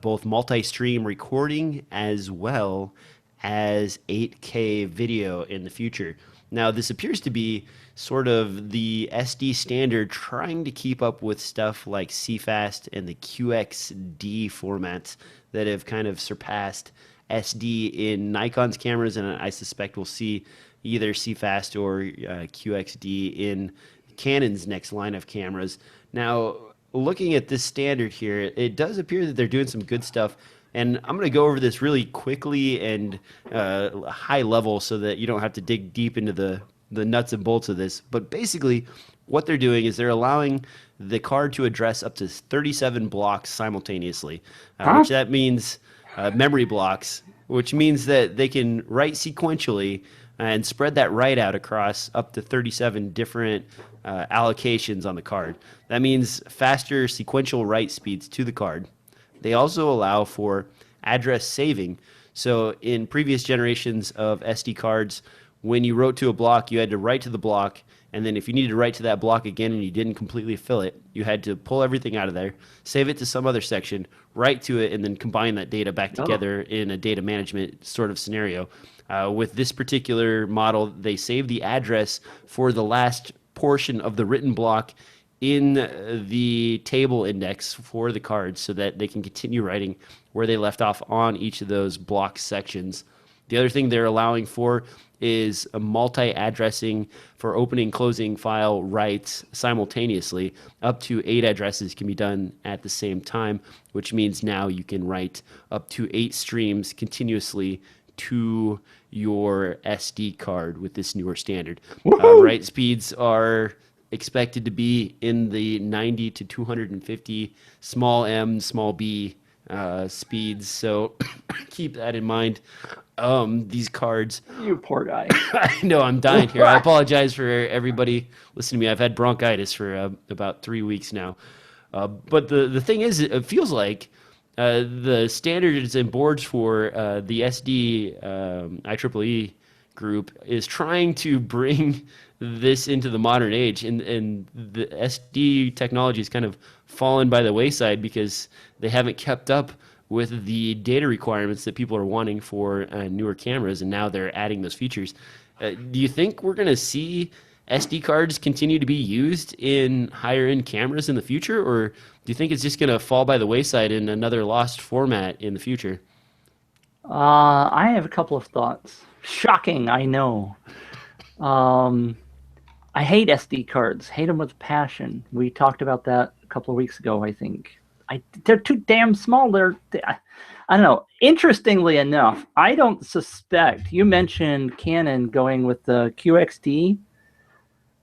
both multi-stream recording as well as 8K video in the future. Now, this appears to be sort of the SD standard trying to keep up with stuff like CFast and the QXD formats that have kind of surpassed SD in Nikon's cameras, and I suspect we'll see either CFast or QXD in Canon's next line of cameras. Now, looking at this standard here, it does appear that they're doing some good stuff. And I'm going to go over this really quickly and high level so that you don't have to dig deep into the nuts and bolts of this. But basically, what they're doing is they're allowing the card to address up to 37 blocks simultaneously, which that means memory blocks, which means that they can write sequentially and spread that write out across up to 37 different allocations on the card. That means faster sequential write speeds to the card. They also allow for address saving. So in previous generations of SD cards, when you wrote to a block, you had to write to the block, and then if you needed to write to that block again and you didn't completely fill it, you had to pull everything out of there, save it to some other section, write to it, and then combine that data back together in a data management sort of scenario. With this particular model, they save the address for the last portion of the written block in the table index for the cards so that they can continue writing where they left off on each of those block sections. The other thing they're allowing for is a multi-addressing for opening, closing file writes simultaneously. Up to 8 addresses can be done at the same time, which means now you can write up to 8 streams continuously to your SD card with this newer standard. Write speeds are expected to be in the 90 to 250 small m, small b speeds. So keep that in mind. These cards. You poor guy. I know, I'm dying here. I apologize for everybody listening to me. I've had bronchitis for about 3 weeks now. But the thing is, it feels like the standards and boards for the SD IEEE group is trying to bring this into the modern age, and the SD technology has kind of fallen by the wayside because they haven't kept up with the data requirements that people are wanting for newer cameras, and now they're adding those features. Do you think we're going to see SD cards continue to be used in higher end cameras in the future, or do you think it's just going to fall by the wayside in another lost format in the future? I have a couple of thoughts. Shocking, I know. I hate SD cards. Hate them with passion. We talked about that a couple of weeks ago, I think. They're too damn small. I don't know. Interestingly enough, I don't suspect, you mentioned Canon going with the QXD.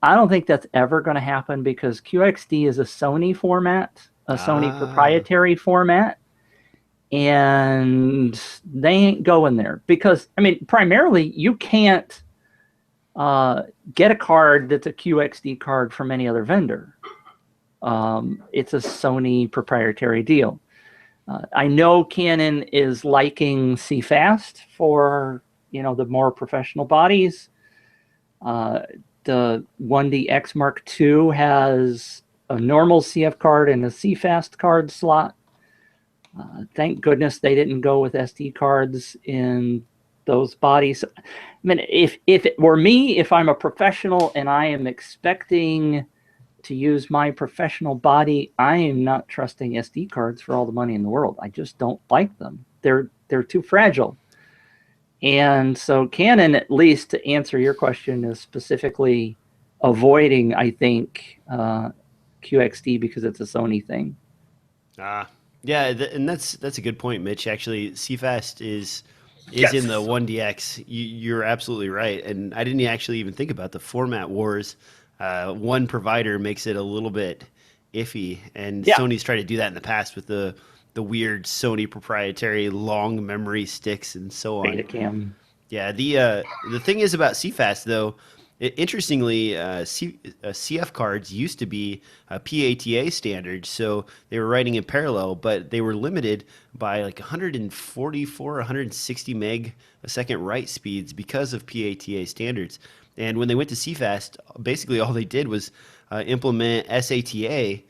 I don't think that's ever going to happen because QXD is a Sony format, a Sony proprietary format. And they ain't going there because, I mean, primarily you can't get a card that's a QXD card from any other vendor. It's a Sony proprietary deal. I know Canon is liking CFast for, the more professional bodies. The 1DX Mark II has a normal CF card and a CFast card slot. Thank goodness they didn't go with SD cards in those bodies. I mean, if it were me, if I'm a professional and I am expecting to use my professional body, I am not trusting SD cards for all the money in the world. I just don't like them. They're too fragile. And so Canon, at least to answer your question, is specifically avoiding, I think, QXD because it's a Sony thing. Yeah, and that's a good point, Mitch. Actually, CFast is in the 1DX. You're absolutely right, and I didn't actually even think about the format wars. One provider makes it a little bit iffy, and Sony's tried to do that in the past with the weird Sony proprietary long memory sticks and so on. Betacam. Yeah, the thing is about CFast though. Interestingly, CF cards used to be PATA standard, so they were writing in parallel, but they were limited by like 144, 160 meg a second write speeds because of PATA standards. And when they went to CFast, basically all they did was implement SATA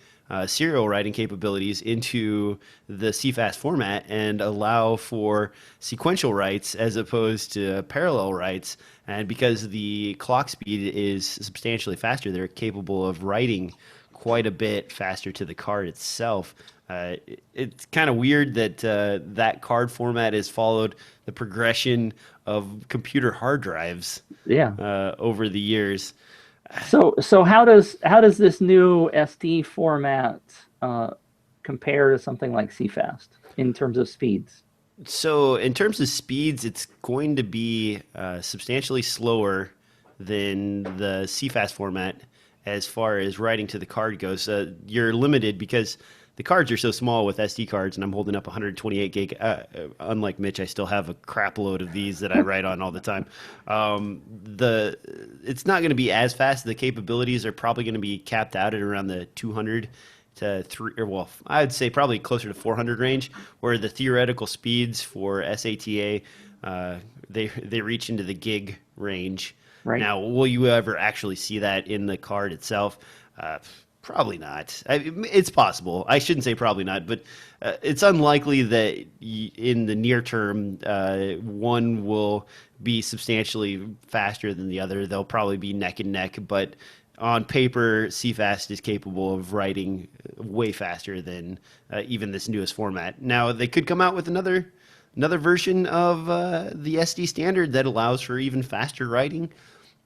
serial writing capabilities into the CFast format and allow for sequential writes as opposed to parallel writes. And because the clock speed is substantially faster, they're capable of writing quite a bit faster to the card itself. It's kind of weird that that card format has followed the progression of computer hard drives over the years. So how does this new SD format compare to something like CFast in terms of speeds? So in terms of speeds, it's going to be substantially slower than the CFast format as far as writing to the card goes. You're limited because the cards are so small with SD cards, and I'm holding up 128 gig. Unlike Mitch, I still have a crap load of these that I write on all the time. It's not going to be as fast. The capabilities are probably going to be capped out at around the 200 to 3, or well, I'd say probably closer to 400 range, where the theoretical speeds for SATA, they reach into the gig range. Right. Now, will you ever actually see that in the card itself? Probably not. It's possible. I shouldn't say probably not, but it's unlikely that in the near term, one will be substantially faster than the other. They'll probably be neck and neck, but on paper, CFast is capable of writing way faster than even this newest format. Now, they could come out with another version of the SD standard that allows for even faster writing.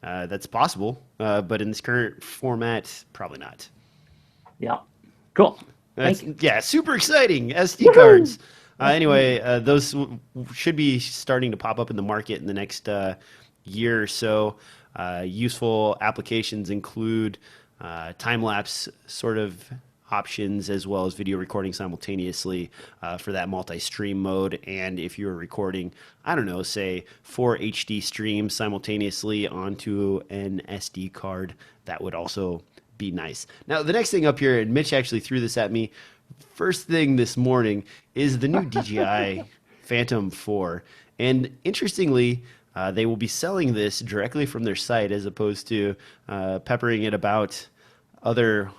That's possible, but in this current format, probably not. Yeah, cool. Thank you. Yeah, super exciting SD cards. Anyway, those should be starting to pop up in the market in the next year or so. Useful applications include time-lapse sort of options, as well as video recording simultaneously for that multi-stream mode. And if you're recording, I don't know, say 4 HD streams simultaneously onto an SD card, that would also be nice. Now, the next thing up here, and Mitch actually threw this at me first thing this morning, is the new DJI Phantom 4. And interestingly, they will be selling this directly from their site as opposed to peppering it about other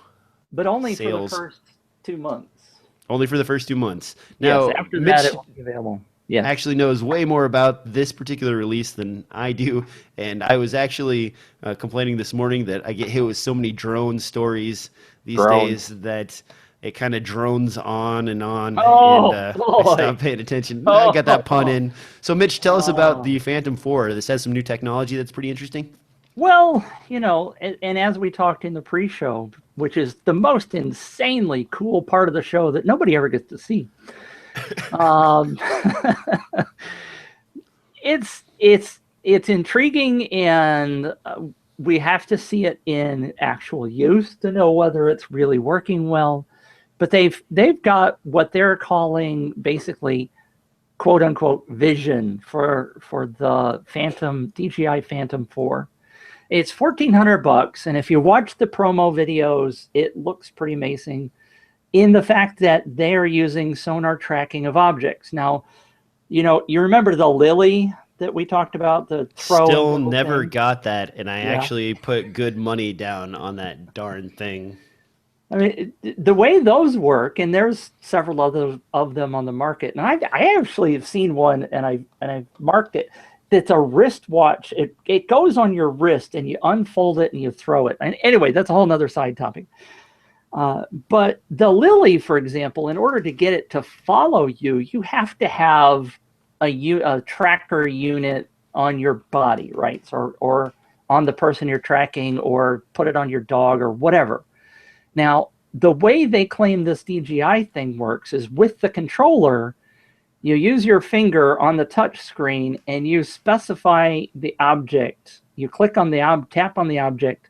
But only sales. for the first 2 months. Only for the first 2 months. Now, Yes, after Mitch that it won't be available. Yeah. actually knows way more about this particular release than I do. And I was actually complaining this morning that I get hit with so many drone stories these days that it kind of drones on and on, Oh, and boy. I stopped paying attention. I got that pun in. So, Mitch, tell us about the Phantom 4. This has some new technology that's pretty interesting. Well, you know, and as we talked in the pre-show, which is the most insanely cool part of the show that nobody ever gets to see. It's intriguing, and we have to see it in actual use to know whether it's really working well. But they've got what they're calling basically quote unquote vision for the DJI Phantom 4. It's $1,400, and if you watch the promo videos, it looks pretty amazing in the fact that they're using sonar tracking of objects. Now, you know, you remember the Lily that we talked about, the throw. Still never got that, and I actually put good money down on that darn thing. I mean, the way those work, and there's several of them on the market, and I actually have seen one, and I've marked it. It's a wristwatch. It goes on your wrist, and you unfold it and you throw it. And anyway, that's a whole nother side topic. But the Lily, for example, in order to get it to follow you, you have to have a tracker unit on your body, right? Or on the person you're tracking, or put it on your dog or whatever. Now, the way they claim this DJI thing works is with the controller, you use your finger on the touch screen and you specify the object. You click on the tap on the object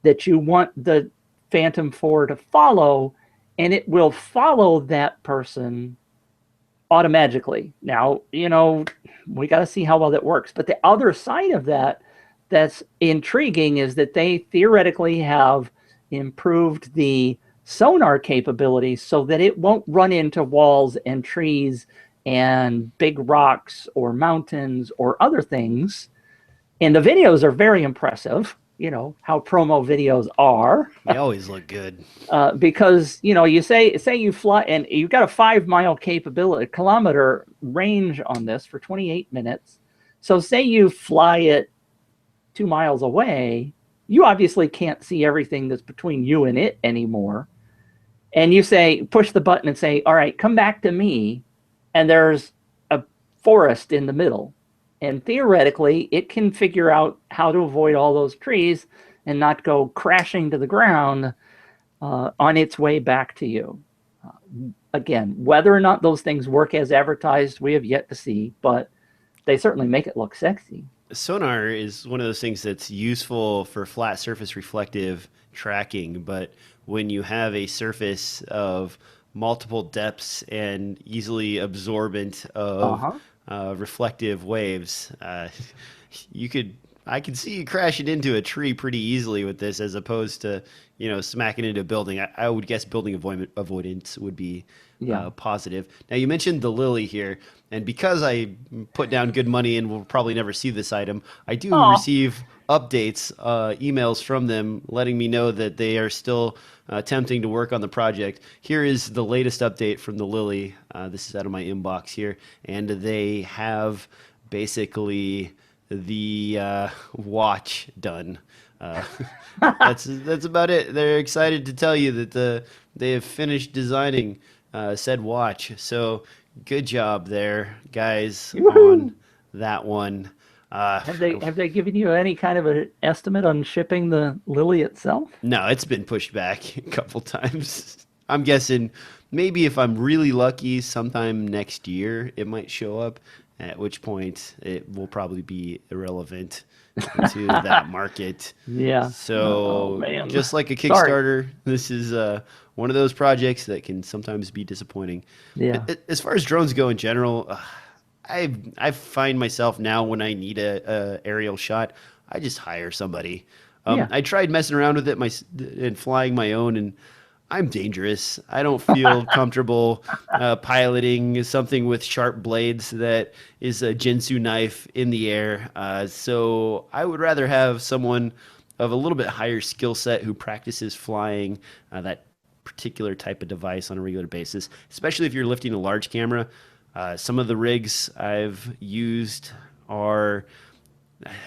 that you want the Phantom 4 to follow, and it will follow that person automatically. Now, you know, we got to see how well that works. But the other side of that that's intriguing is that they theoretically have improved the sonar capabilities so that it won't run into walls and trees and big rocks or mountains or other things. And the videos are very impressive. you know, how promo videos are. They always look good. Because, you know, you say you fly and you've got a 5-mile kilometer range on this for 28 minutes. So say you fly it 2 miles away, you obviously can't see everything that's between you and it anymore. And you say, push the button and say, all right, come back to me. And there's a forest in the middle. And theoretically, it can figure out how to avoid all those trees and not go crashing to the ground on its way back to you. Again, whether or not those things work as advertised, we have yet to see, but they certainly make it look sexy. Sonar is one of those things that's useful for flat surface reflective tracking, but when you have a surface of multiple depths and easily absorbent of reflective waves, I could see you crashing into a tree pretty easily with this, as opposed to, you know, smacking into a building. I would guess building avoidance would be positive. Now, you mentioned the Lily here, and because I put down good money and will probably never see this item, I do receive updates, emails from them letting me know that they are still attempting to work on the project. Here is the latest update from the Lily. This is out of my inbox here, and they have basically the watch done. That's about it. They're excited to tell you that they have finished designing said watch. So good job there, guys. Woo-hoo! On that one. Have they given you any kind of an estimate on shipping the Lily itself? No, it's been pushed back a couple times. I'm guessing maybe if I'm really lucky, sometime next year it might show up, at which point it will probably be irrelevant to that market. Yeah. So just like a Kickstarter, this is one of those projects that can sometimes be disappointing. Yeah. As far as drones go in general, I find myself now when I need a aerial shot, I just hire somebody. I tried messing around with it and flying my own, and I'm dangerous. I don't feel comfortable piloting something with sharp blades that is a Jinsu knife in the air. So I would rather have someone of a little bit higher skill set who practices flying that particular type of device on a regular basis, especially if you're lifting a large camera. Some of the rigs I've used are,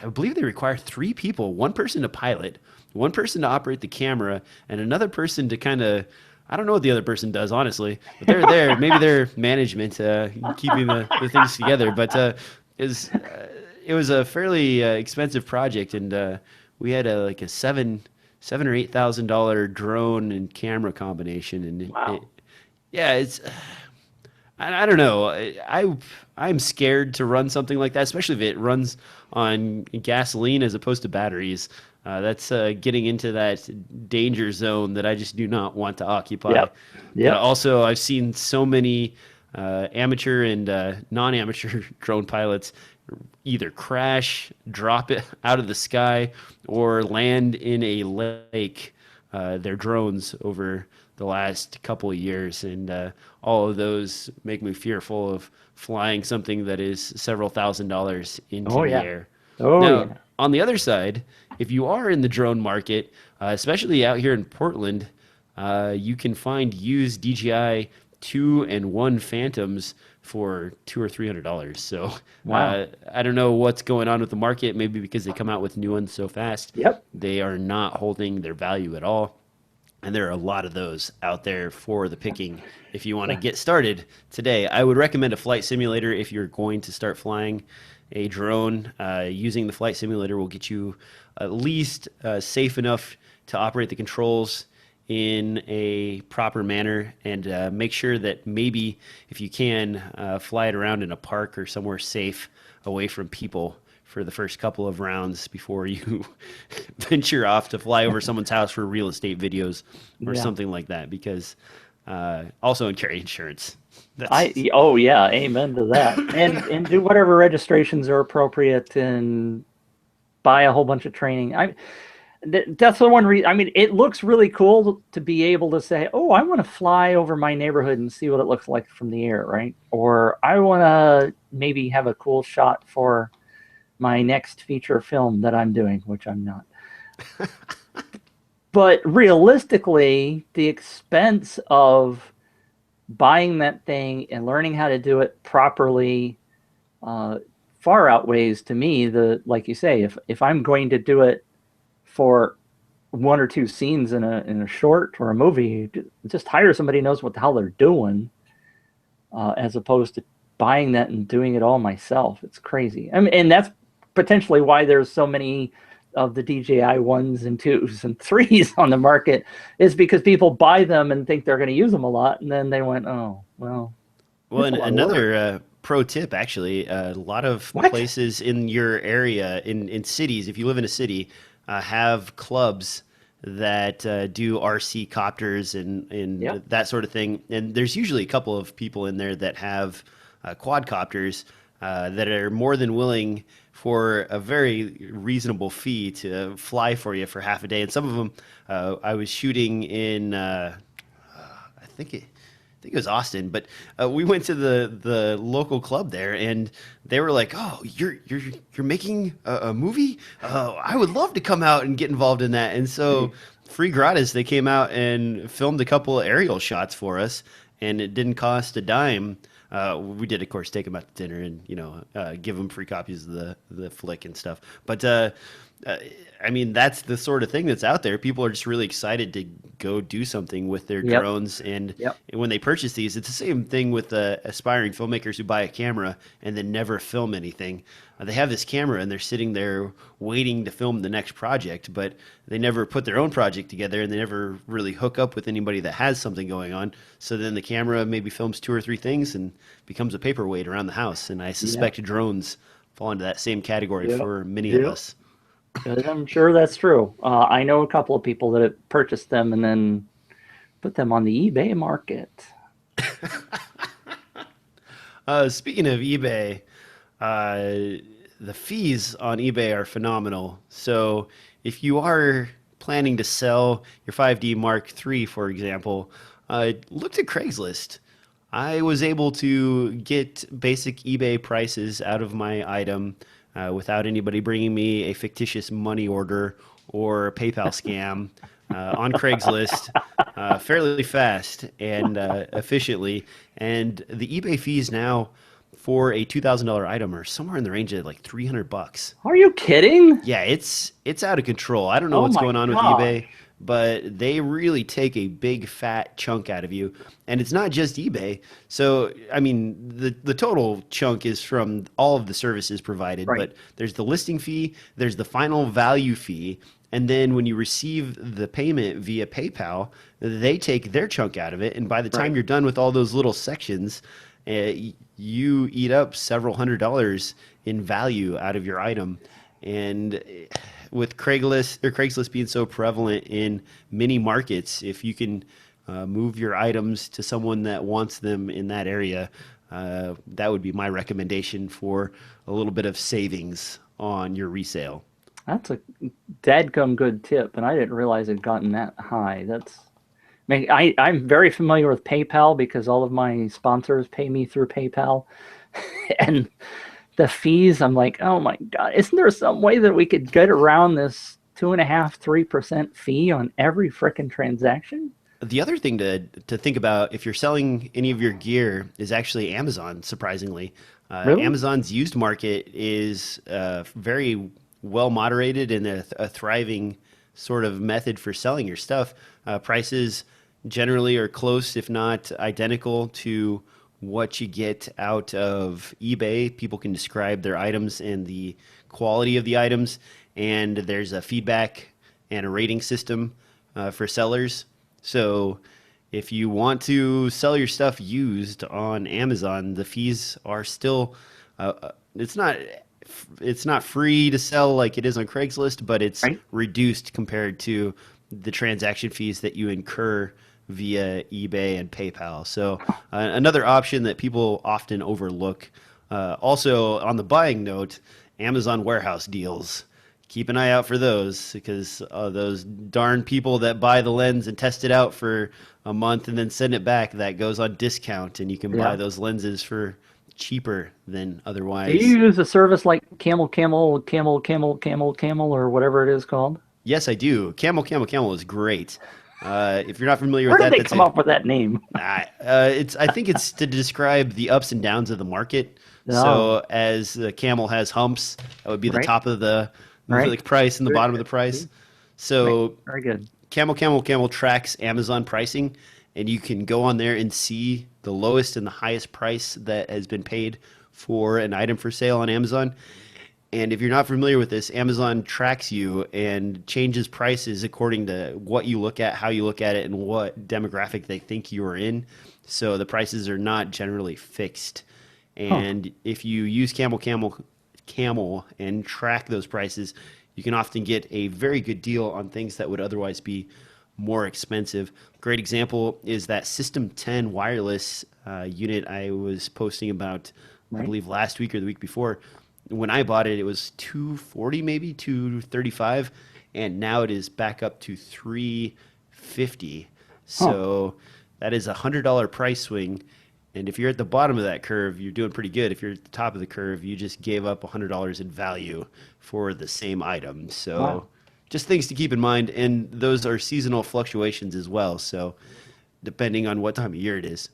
I believe they require 3 people, 1 person to pilot, 1 person to operate the camera, and another person to kind of, I don't know what the other person does, honestly, but they're there. Maybe they're management, keeping the things together. But it was a fairly expensive project, and we had like a $7,000 or $8,000 drone and camera combination, and wow. it's. I don't know. I'm scared to run something like that, especially if it runs on gasoline as opposed to batteries. That's getting into that danger zone that I just do not want to occupy. Yep. But also, I've seen so many amateur and non-amateur drone pilots either crash, drop it out of the sky, or land in a lake, their drones over the last couple of years, and all of those make me fearful of flying something that is several $1,000s into the air. Now, on the other side, if you are in the drone market, especially out here in Portland, you can find used DJI 2 and 1 Phantoms for $200 or $300. So I don't know what's going on with the market. Maybe because they come out with new ones so fast, they are not holding their value at all. And there are a lot of those out there for the picking. If you want to get started today, I would recommend a flight simulator if you're going to start flying a drone. Using the flight simulator will get you at least safe enough to operate the controls in a proper manner, and make sure that maybe if you can fly it around in a park or somewhere safe away from people for the first couple of rounds before you venture off to fly over someone's house for real estate videos or something like that, because also carry insurance. Amen to that. and do whatever registrations are appropriate and buy a whole bunch of training. That's the one reason. I mean, it looks really cool to be able to say, oh, I want to fly over my neighborhood and see what it looks like from the air, right? Or I want to maybe have a cool shot for my next feature film that I'm doing, which I'm not. But realistically, the expense of buying that thing and learning how to do it properly far outweighs to me like you say, if I'm going to do it for one or two scenes in a short or a movie, just hire somebody who knows what the hell they're doing, as opposed to buying that and doing it all myself. It's crazy. I mean, and that's potentially why there's so many of the DJI 1s and 2s and 3s on the market, is because people buy them and think they're going to use them a lot, and then they went, oh, well. Well, and another pro tip, actually, a lot of places in your area, in cities, if you live in a city, have clubs that do RC copters and that sort of thing. And there's usually a couple of people in there that have quadcopters that are more than willing for a very reasonable fee to fly for you for half a day. And some of them, I was shooting in, I think it was Austin, but we went to the local club there, and they were like, "Oh, you're making a movie? I would love to come out and get involved in that." And so, free gratis, they came out and filmed a couple of aerial shots for us, and it didn't cost a dime. We did, of course, take them out to dinner and give them free copies of the flick and stuff. But I mean, that's the sort of thing that's out there. People are just really excited to go do something with their drones. And when they purchase these, it's the same thing with aspiring filmmakers who buy a camera and then never film anything. They have this camera and they're sitting there waiting to film the next project, but they never put their own project together, and they never really hook up with anybody that has something going on. So then the camera maybe films 2 or 3 things and becomes a paperweight around the house. And I suspect drones fall into that same category for many of us. I'm sure that's true. I know a couple of people that have purchased them and then put them on the eBay market. Speaking of eBay, the fees on eBay are phenomenal. So if you are planning to sell your 5D Mark III, for example, look at Craigslist. I was able to get basic eBay prices out of my item without anybody bringing me a fictitious money order or a PayPal scam on Craigslist fairly fast and efficiently. And the eBay fees now for a $2,000 item are somewhere in the range of like $300. Are you kidding? Yeah, it's out of control. I don't know what's going on with eBay, but they really take a big fat chunk out of you. And it's not just eBay. So, I mean, the total chunk is from all of the services provided, but there's the listing fee, there's the final value fee, and then when you receive the payment via PayPal, they take their chunk out of it. And by the time you're done with all those little sections, you eat up several $100s in value out of your item. And with Craigslist being so prevalent in many markets, if you can move your items to someone that wants them in that area, that would be my recommendation for a little bit of savings on your resale. That's a dadgum good tip, and I didn't realize it had gotten that high. I'm very familiar with PayPal because all of my sponsors pay me through PayPal. And the fees, I'm like, oh my God, isn't there some way that we could get around this 2.5–3% fee on every frickin' transaction? The other thing to think about if you're selling any of your gear is actually Amazon, surprisingly. Really? Amazon's used market is very well moderated and a thriving sort of method for selling your stuff. Prices generally are close, if not identical, to what you get out of eBay. People can describe their items and the quality of the items, and there's a feedback and a rating system for sellers. So if you want to sell your stuff used on Amazon, the fees are still it's not free to sell like it is on Craigslist, but it's reduced compared to the transaction fees that you incur via eBay and PayPal. So another option that people often overlook. Also, on the buying note, Amazon warehouse deals. Keep an eye out for those, because those darn people that buy the lens and test it out for a month and then send it back, that goes on discount, and you can buy those lenses for cheaper than otherwise. Do you use a service like Camel, or whatever it is called? Yes, I do. Camel is great. If you're not familiar Where with did that, they come up with that name? I think it's to describe the ups and downs of the market. Oh. So as the camel has humps, that would be the Right. top of the Right. price and the Good, bottom of the good. price. Right. So Very good. Camel tracks Amazon pricing, and you can go on there and see the lowest and the highest price that has been paid for an item for sale on Amazon. And if you're not familiar with this, Amazon tracks you and changes prices according to what you look at, how you look at it, and what demographic they think you are in. So the prices are not generally fixed. And if you use Camel and track those prices, you can often get a very good deal on things that would otherwise be more expensive. Great example is that System 10 wireless unit I was posting about, I Right. believe last week or the week before. When I bought it, it was $240, maybe $235, and now it is back up to $350. So that is $100 price swing. And if you're at the bottom of that curve, you're doing pretty good. If you're at the top of the curve, you just gave up $100 in value for the same item. So Wow. just things to keep in mind. And those are seasonal fluctuations as well. So depending on what time of year it is.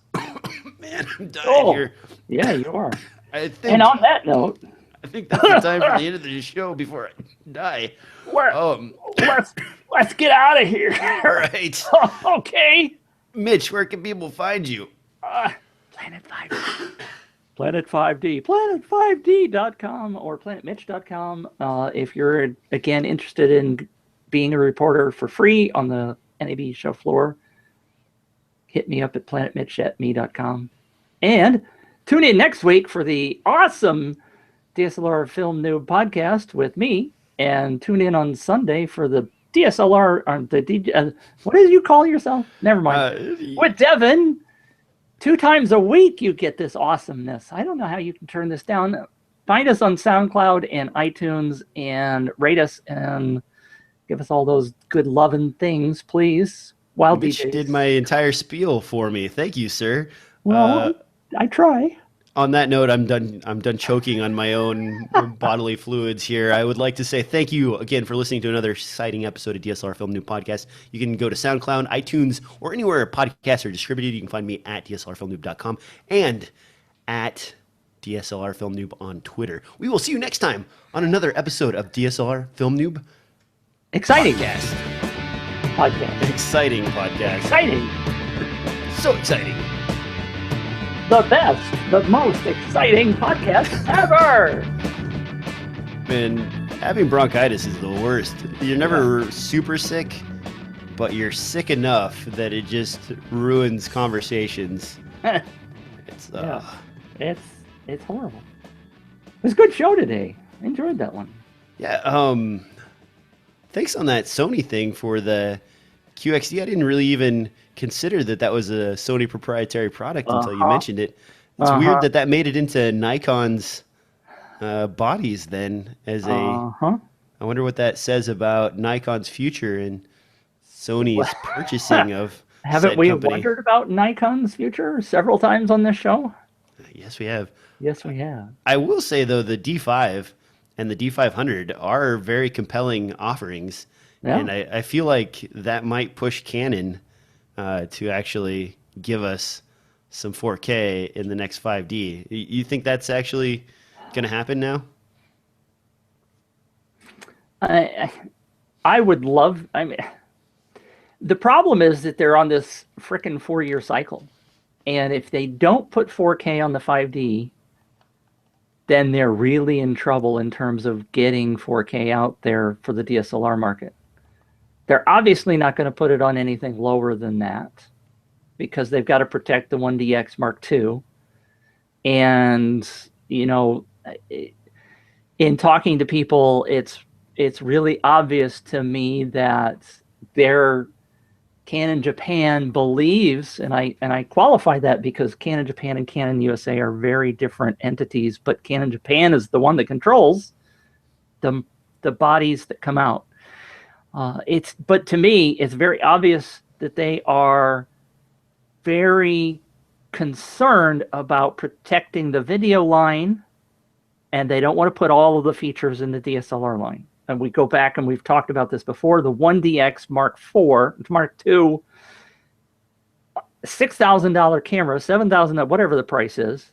Man, I'm dying here. Yeah, you are. I think, And on that note, I think that's the time for the end of the show before I die. let's get out of here. All right. Okay. Mitch, where can people find you? Planet 5D. Planet 5D. Planet5D.com or planetmitch.com. If you're, again, interested in being a reporter for free on the NAB show floor, hit me up at planetmitch@me.com. And tune in next week for the awesome DSLR Film Noob podcast with me. And tune in on Sunday for the DSLR, what did you call yourself? Never mind. With Devin. 2 times a week you get this awesomeness. I don't know how you can turn this down. Find us on SoundCloud and iTunes and rate us and give us all those good loving things, please. Wild Mitch DJs. did my entire spiel for me. Thank you, sir. Well, I try. On that note, I'm done choking on my own bodily fluids here. I would like to say thank you again for listening to another exciting episode of DSLR Film Noob Podcast. You can go to SoundCloud, iTunes, or anywhere podcasts are distributed. You can find me at DSLRFilmNoob.com and at DSLR Film Noob on Twitter. We will see you next time on another episode of DSLR Film Noob Exciting Podcast. Exciting podcast. Exciting. So exciting. The best, the most exciting podcast ever. Man, having bronchitis is the worst. You're never super sick, but you're sick enough that it just ruins conversations. It's It's horrible. It was a good show today. I enjoyed that one. Yeah. Thanks on that Sony thing for the QXD. I didn't really even consider that was a Sony proprietary product until you mentioned it. It's weird that made it into Nikon's bodies then as a. I wonder what that says about Nikon's future and Sony's purchasing of. Haven't we wondered about Nikon's future several times on this show? Yes, we have. Yes, we have. I will say though, the D5 and the D500 are very compelling offerings, and I feel like that might push Canon to actually give us some 4K in the next 5D. You think that's actually going to happen now? I would love. I mean, the problem is that they're on this frickin' 4-year cycle, and if they don't put 4K on the 5D, then they're really in trouble in terms of getting 4K out there for the DSLR market. They're obviously not going to put it on anything lower than that because they've got to protect the 1DX Mark II. And, you know, in talking to people, it's really obvious to me that their Canon Japan believes, and I qualify that because Canon Japan and Canon USA are very different entities, but Canon Japan is the one that controls the bodies that come out. But to me, it's very obvious that they are very concerned about protecting the video line, and they don't want to put all of the features in the DSLR line. and we go back and we've talked about this before, the 1DX Mark IV, Mark II, $6,000 camera, $7,000, whatever the price is,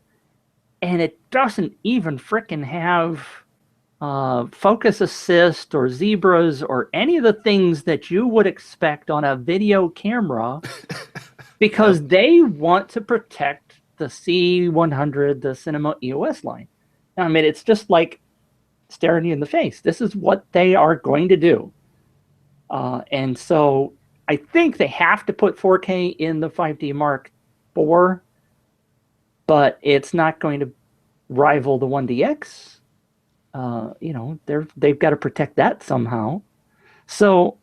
and it doesn't even frickin' have focus assist or zebras or any of the things that you would expect on a video camera because they want to protect the C100, the Cinema EOS line. I mean, it's just like staring you in the face. This is what they are going to do. And so I think they have to put 4K in the 5D Mark IV, but it's not going to rival the 1DX. You know, they've got to protect that somehow. So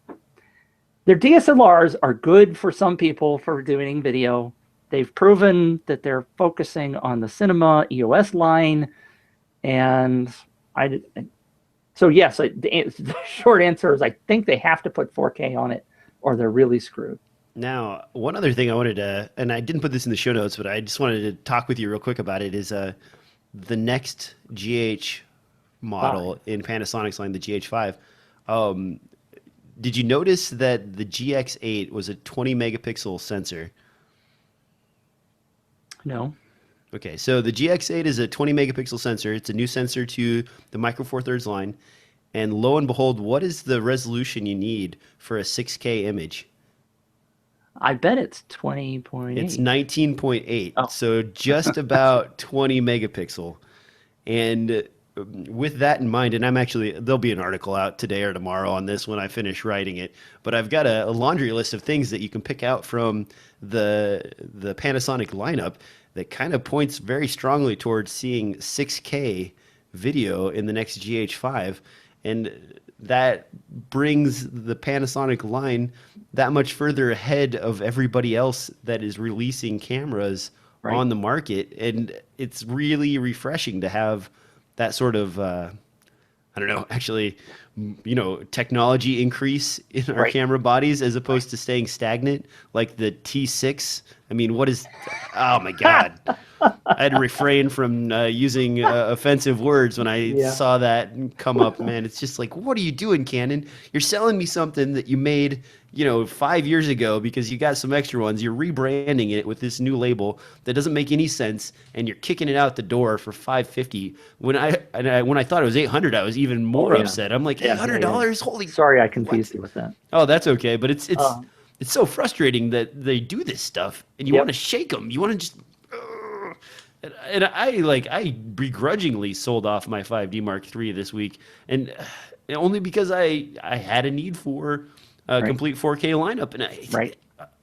their DSLRs are good for some people for doing video. They've proven that they're focusing on the Cinema EOS line. And so yes, the short answer is I think they have to put 4K on it or they're really screwed. Now, one other thing I wanted to, and I didn't put this in the show notes, but I just wanted to talk with you real quick about it, is the next GH model in Panasonic's line, the GH5. Did you notice that the GX8 was a 20 megapixel sensor? No. Okay, so the GX8 is a 20 megapixel sensor. It's a new sensor to the Micro Four Thirds line. And lo and behold, what is the resolution you need for a 6K image? I bet it's 20.8. It's 19.8, Oh. so just about 20 megapixel. And with that in mind, and there'll be an article out today or tomorrow on this when I finish writing it, but I've got a laundry list of things that you can pick out from the Panasonic lineup that kind of points very strongly towards seeing 6K video in the next GH5. And that brings the Panasonic line that much further ahead of everybody else that is releasing cameras on the market. And it's really refreshing to have that sort of, I don't know, actually, you know, technology increase in our camera bodies as opposed to staying stagnant like the T6. I mean, oh my God. I had to refrain from using offensive words when I saw that come up, man. It's just like, what are you doing, Canon? You're selling me something that you made, you know, 5 years ago because you got some extra ones. You're rebranding it with this new label that doesn't make any sense, and you're kicking it out the door for $550. When I thought it was $800, I was even more upset. I'm like, $800? Holy! Sorry, I confused you with that. Oh, that's okay. But it's so frustrating that they do this stuff, and you want to shake them. You want to just. And I begrudgingly sold off my 5D Mark III this week, and only because I had a need for a complete 4K lineup, and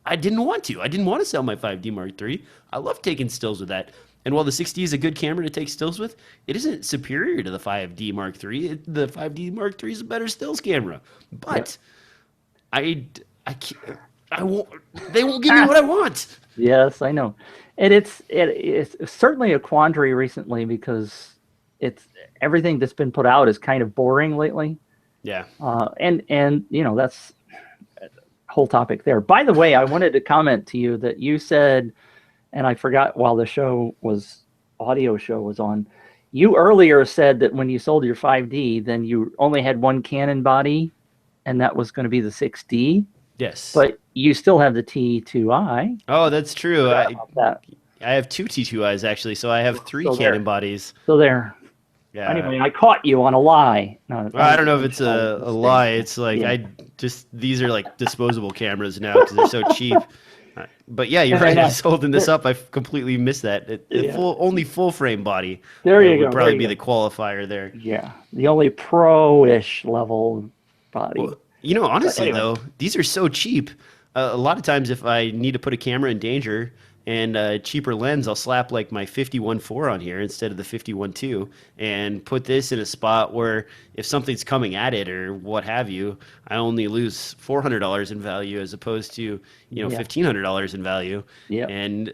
I didn't want to. I didn't want to sell my 5D Mark III. I love taking stills with that. And while the 6D is a good camera to take stills with, it isn't superior to the 5D Mark III. The 5D Mark III is a better stills camera. But I won't. They won't give me what I want. Yes, I know. And it's certainly a quandary recently because everything that's been put out is kind of boring lately. Yeah. And you know, that's a whole topic there. By the way, I wanted to comment to you that you said, and I forgot while the audio show was on, you earlier said that when you sold your 5D, then you only had one Canon body, and that was going to be the 6D. Yes. But you still have the T2i. Oh, that's true. I have two T2Is actually, so I have three Canon bodies. So there. Yeah. Anyway, I caught you on a lie. No, I don't know if it's a lie. It's like these are like disposable cameras now because they're so cheap. But yeah, you're right. I was holding this up. I completely missed that. Only full frame body. There you go. Would probably be the qualifier there. Yeah, the only pro-ish level body. Well, you know, honestly though, these are so cheap. A lot of times, if I need to put a camera in danger and a cheaper lens, I'll slap like my 51.4 on here instead of the 51.2 and put this in a spot where if something's coming at it or what have you, I only lose $400 in value as opposed to, $1,500 in value. Yeah. And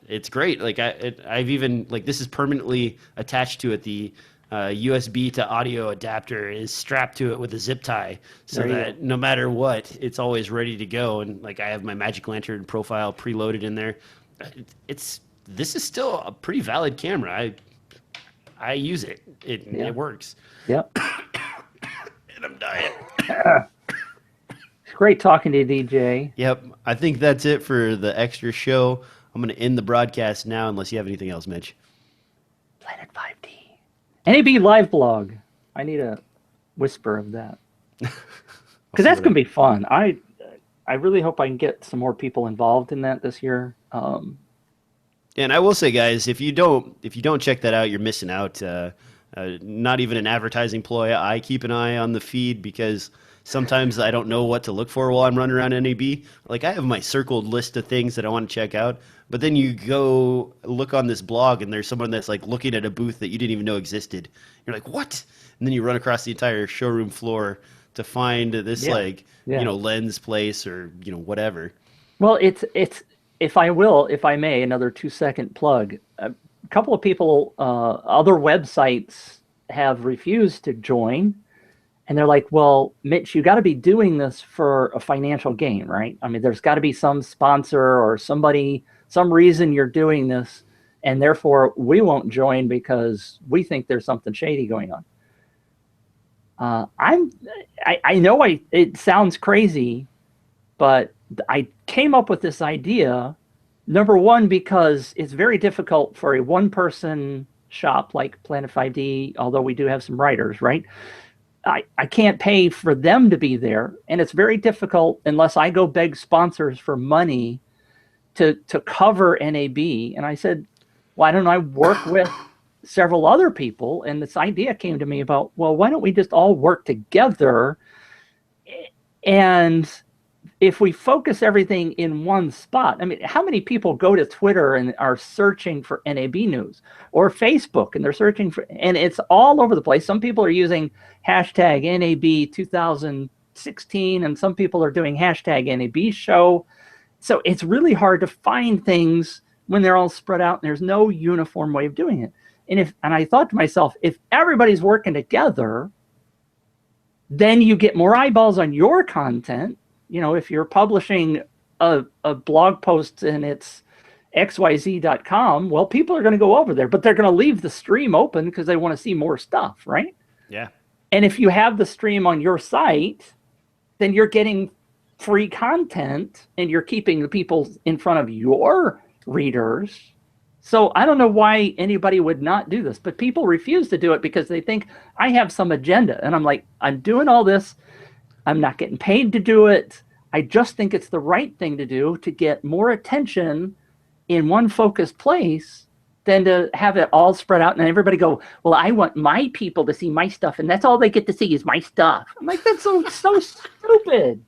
it's great. Like I've even like this is permanently attached to it. The USB to audio adapter is strapped to it with a zip tie so that no matter what, it's always ready to go. And like I have my Magic Lantern profile preloaded in there. This is still a pretty valid camera. I use it. It works. Yep. and I'm dying. It's great talking to you, DJ. Yep. I think that's it for the extra show. I'm going to end the broadcast now unless you have anything else, Mitch. Planet 5D. NAB live blog. I need a whisper of that. Because that's going to be fun. I really hope I can get some more people involved in that this year. And I will say, guys, if you don't check that out, you're missing out. Not even an advertising ploy. I keep an eye on the feed because sometimes I don't know what to look for while I'm running around NAB. Like, I have my circled list of things that I want to check out, but then you go look on this blog and there's someone that's like looking at a booth that you didn't even know existed. You're like, what? And then you run across the entire showroom floor to find this lens place or whatever. Well, it's if I may, another 2-second plug. A couple of people, other websites have refused to join. And they're like, well, Mitch, you got to be doing this for a financial gain, right? I mean, there's got to be some sponsor or somebody, some reason you're doing this. And therefore, we won't join because we think there's something shady going on. I know it sounds crazy, but I came up with this idea, number one, because it's very difficult for a one-person shop like Planet 5D, although we do have some writers, right? I can't pay for them to be there, and it's very difficult unless I go beg sponsors for money to cover NAB. And I said, why don't I work with several other people? And this idea came to me about, well, why don't we just all work together? And if we focus everything in one spot, I mean, how many people go to Twitter and are searching for NAB news, or Facebook and they're searching for, and it's all over the place. Some people are using hashtag NAB 2016 and some people are doing hashtag NAB show. So it's really hard to find things when they're all spread out and there's no uniform way of doing it. And I thought to myself, if everybody's working together, then you get more eyeballs on your content. If you're publishing a blog post and it's xyz.com, well, people are going to go over there, but they're going to leave the stream open because they want to see more stuff, right? Yeah. And if you have the stream on your site, then you're getting free content and you're keeping the people in front of your readers. So I don't know why anybody would not do this, but people refuse to do it because they think I have some agenda. And I'm like, I'm doing all this. I'm not getting paid to do it. I just think it's the right thing to do to get more attention in one focused place than to have it all spread out and everybody go, well, I want my people to see my stuff, and that's all they get to see is my stuff. I'm like, that's so stupid.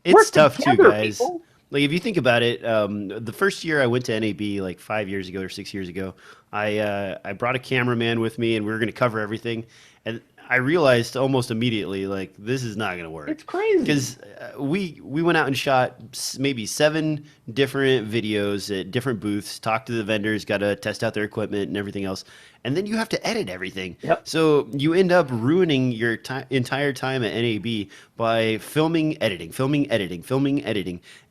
It's Work tough together, too, guys. people. Like, if you think about it, the first year I went to NAB, like 5 years ago or 6 years ago, I brought a cameraman with me and we were going to cover everything. And I realized almost immediately, like, this is not going to work. It's crazy. Because we went out and shot maybe 7 different videos at different booths, talked to the vendors, got to test out their equipment and everything else. And then you have to edit everything. Yep. So you end up ruining your entire time at NAB by filming, editing,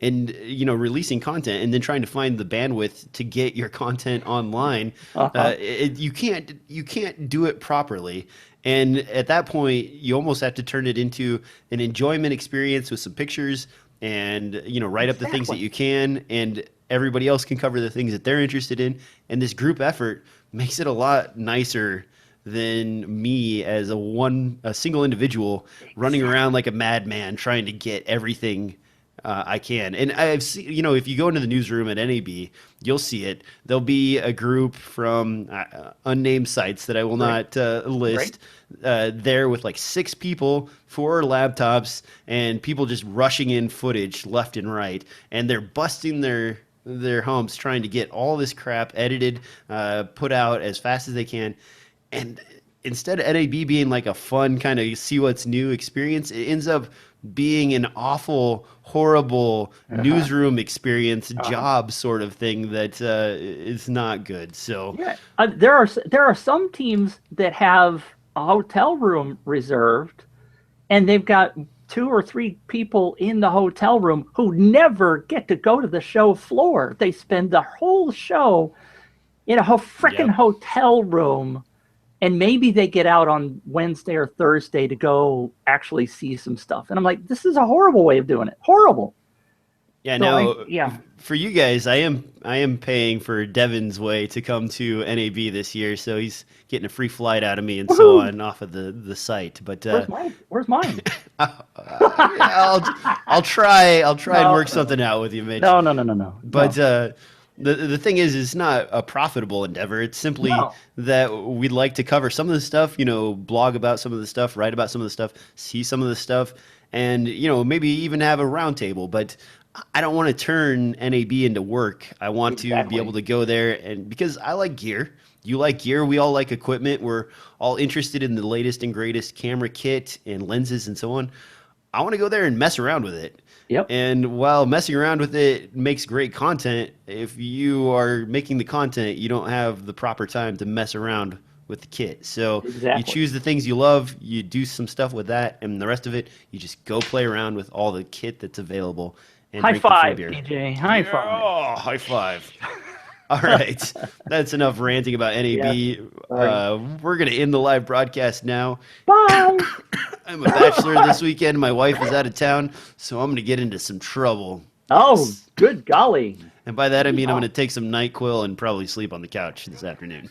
and releasing content, and then trying to find the bandwidth to get your content online. You can't do it properly. And at that point, you almost have to turn it into an enjoyment experience with some pictures and, write up the things that you can, and everybody else can cover the things that they're interested in. And this group effort makes it a lot nicer than me as a single individual running around like a madman trying to get everything I can. And I've seen, if you go into the newsroom at NAB, you'll see it. There'll be a group from unnamed sites that I will not list there with like 6 people, 4 laptops, and people just rushing in footage left and right. And they're busting their humps trying to get all this crap edited, put out as fast as they can. And instead of NAB being like a fun kind of see what's new experience, it ends up being an awful, horrible newsroom experience job sort of thing that is not good. So yeah, there are some teams that have a hotel room reserved, and they've got 2 or 3 people in the hotel room who never get to go to the show floor. They spend the whole show in a freaking hotel room and maybe they get out on Wednesday or Thursday to go actually see some stuff. And I'm like, this is a horrible way of doing it. Horrible. Yeah, So no. yeah. For you guys, I am paying for Devin's way to come to NAB this year, so he's getting a free flight out of me and so on off of the site. But Where's mine? I'll try and work something out with you, Mitch. No. But the thing is, it's not a profitable endeavor. It's simply that we'd like to cover some of the stuff, blog about some of the stuff, write about some of the stuff, see some of the stuff, and maybe even have a roundtable. But I don't want to turn NAB into work. I want to be able to go there, and because I like gear. You like gear. We all like equipment. We're all interested in the latest and greatest camera kit and lenses and so on. I want to go there and mess around with it. Yep. And while messing around with it makes great content, if you are making the content, you don't have the proper time to mess around with the kit. So you choose the things you love, you do some stuff with that, and the rest of it, you just go play around with all the kit that's available. And high five, DJ. High five. Oh, high five. All right. That's enough ranting about NAB. Yeah. We're going to end the live broadcast now. Bye. I'm a bachelor this weekend. My wife is out of town, so I'm going to get into some trouble. Oh, good golly. And by that, I mean I'm going to take some NyQuil and probably sleep on the couch this afternoon.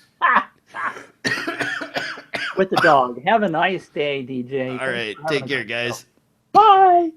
With the dog. Have a nice day, DJ. All right. Take care, guys. Bye.